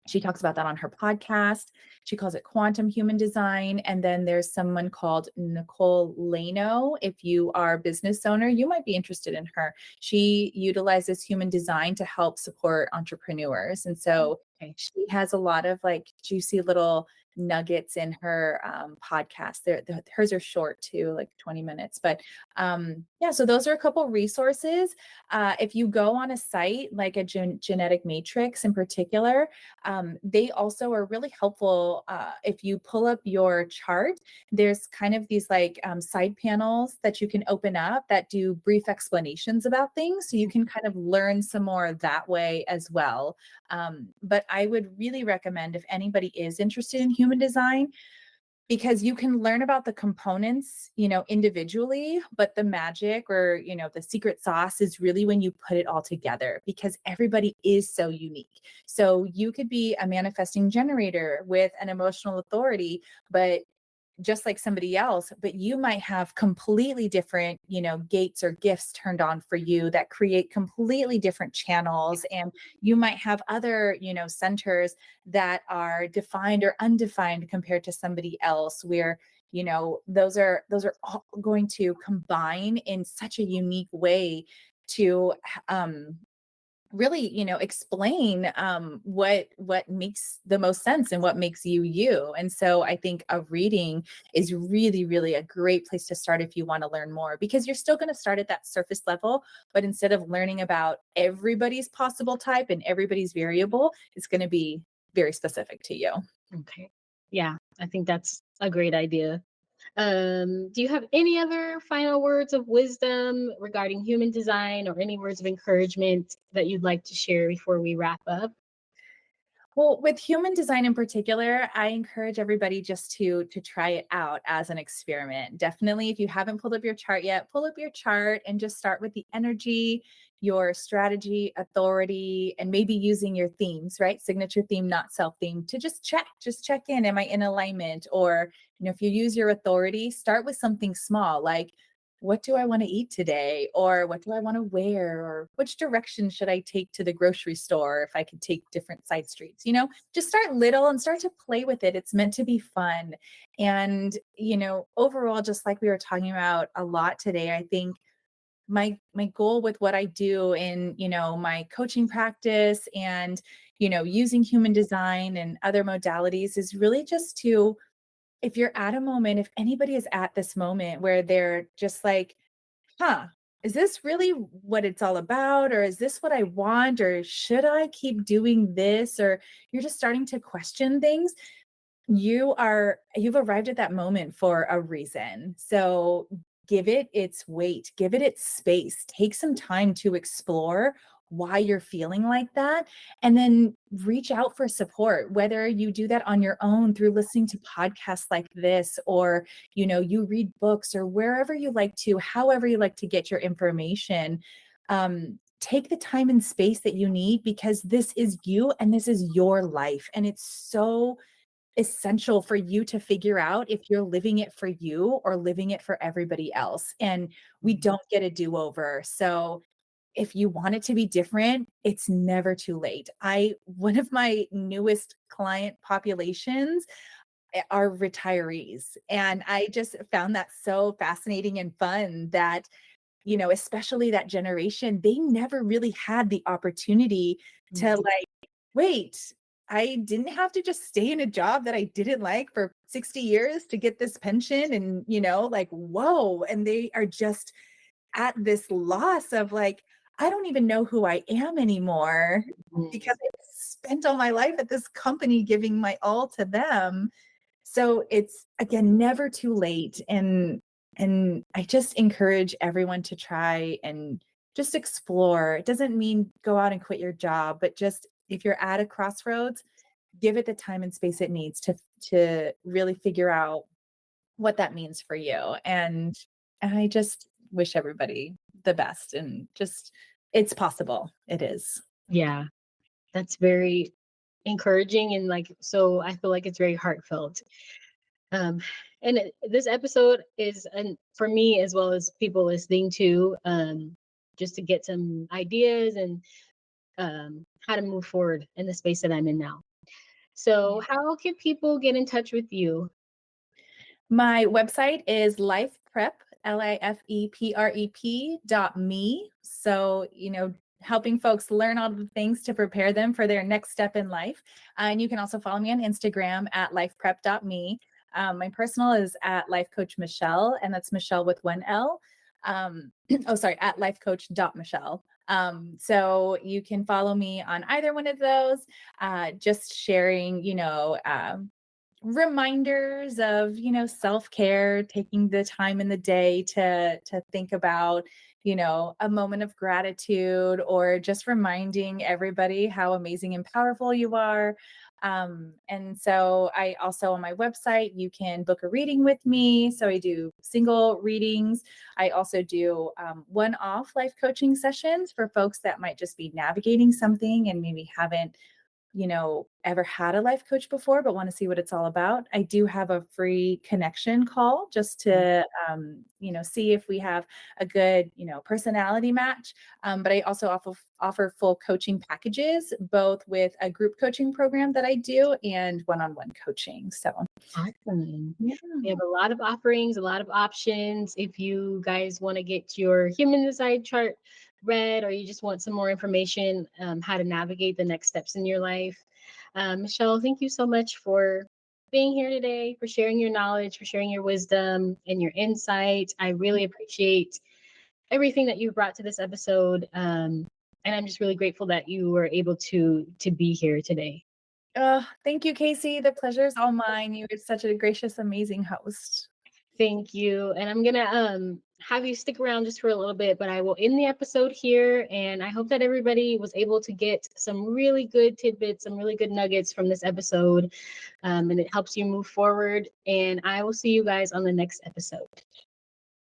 She talks about that on her podcast. She calls it quantum human design. And then there's someone called Nicole Lano. If you are a business owner, you might be interested in her. She utilizes human design to help support entrepreneurs. And so Okay. she has a lot of like juicy little nuggets in her podcast. Hers are short too, like 20 minutes. But yeah, so those are a couple resources. If you go on a site like a genetic matrix in particular, they also are really helpful. If you pull up your chart, there's kind of these like side panels that you can open up that do brief explanations about things. So you can kind of learn some more that way as well. But I would really recommend if anybody is interested in human design, because you can learn about the components, individually, but the magic or, the secret sauce is really when you put it all together, because everybody is so unique. So you could be a manifesting generator with an emotional authority, but just like somebody else, but you might have completely different, gates or gifts turned on for you that create completely different channels. And you might have other, centers that are defined or undefined compared to somebody else, where, those are all going to combine in such a unique way to really explain what makes the most sense and what makes you you. And so I think a reading is really, really a great place to start if you want to learn more, because you're still going to start at that surface level, but instead of learning about everybody's possible type and everybody's variable, it's going to be very specific to you. Okay. Yeah, I think that's a great idea. Do you have any other final words of wisdom regarding human design, or any words of encouragement that you'd like to share before we wrap up? Well, with human design in particular, I encourage everybody just to try it out as an experiment. Definitely, if you haven't pulled up your chart yet, pull up your chart and just start with the energy, your strategy, authority, and maybe using your themes, right? Signature theme, not self theme, to just check in. Am I in alignment? Or, if you use your authority, start with something small, like, what do I want to eat today? Or what do I want to wear? Or which direction should I take to the grocery store if I could take different side streets? Just start little and start to play with it. It's meant to be fun. And, overall, just like we were talking about a lot today, I think my goal with what I do in, my coaching practice and, using human design and other modalities is really just to, if you're at a moment, if anybody is at this moment where they're just like, huh, is this really what it's all about? Or is this what I want? Or should I keep doing this? Or you're just starting to question things. You've arrived at that moment for a reason. So give it its weight, give it its space, take some time to explore why you're feeling like that, and then reach out for support, whether you do that on your own through listening to podcasts like this, or you read books, or wherever you like to, however you like to get your information. Take the time and space that you need, because this is you and this is your life, and it's so essential for you to figure out if you're living it for you or living it for everybody else. And we don't get a do-over. So if you want it to be different, it's never too late. One of my newest client populations are retirees. And I just found that so fascinating and fun that, especially that generation, they never really had the opportunity to Mhm. like, wait, I didn't have to just stay in a job that I didn't like for 60 years to get this pension. And, like, whoa. And they are just at this loss of like, I don't even know who I am anymore, because Mhm. I spent all my life at this company giving my all to them. So it's, again, never too late. And I just encourage everyone to try and just explore. It doesn't mean go out and quit your job, but just if you're at a crossroads, give it the time and space it needs to really figure out what that means for you. And I just wish everybody the best, and just, it's possible. It is. Yeah, that's very encouraging, and like, so I feel like it's very heartfelt. Um, and this episode is, and for me as well as people listening to, just to get some ideas and how to move forward in the space that I'm in now. So how can people get in touch with you? My website is lifeprep, lifeprep.me. So, helping folks learn all the things to prepare them for their next step in life. And you can also follow me on Instagram at lifeprep.me. My personal is at Life Coach Michelle, and that's Michelle with one L. Oh, sorry, at lifecoach.michelle. So you can follow me on either one of those, just sharing, reminders of self-care, taking the time in the day to think about a moment of gratitude, or just reminding everybody how amazing and powerful you are. And so I also, on my website, you can book a reading with me. So I do single readings. I also do one-off life coaching sessions for folks that might just be navigating something and maybe haven't ever had a life coach before, but want to see what it's all about. I do have a free connection call just to, see if we have a good, personality match. But I also offer full coaching packages, both with a group coaching program that I do and one-on-one coaching. So, Awesome. yeah. We have a lot of offerings, a lot of options. If you guys want to get your human design chart read, or you just want some more information, how to navigate the next steps in your life. Michelle, thank you so much for being here today, for sharing your knowledge, for sharing your wisdom and your insight. I really appreciate everything that you brought to this episode. And I'm just really grateful that you were able to be here today. Thank you, Casey. The pleasure is all mine. You are such a gracious, amazing host. Thank you. And I'm gonna have you stick around just for a little bit, but I will end the episode here. And I hope that everybody was able to get some really good tidbits, some really good nuggets from this episode. And it helps you move forward. And I will see you guys on the next episode.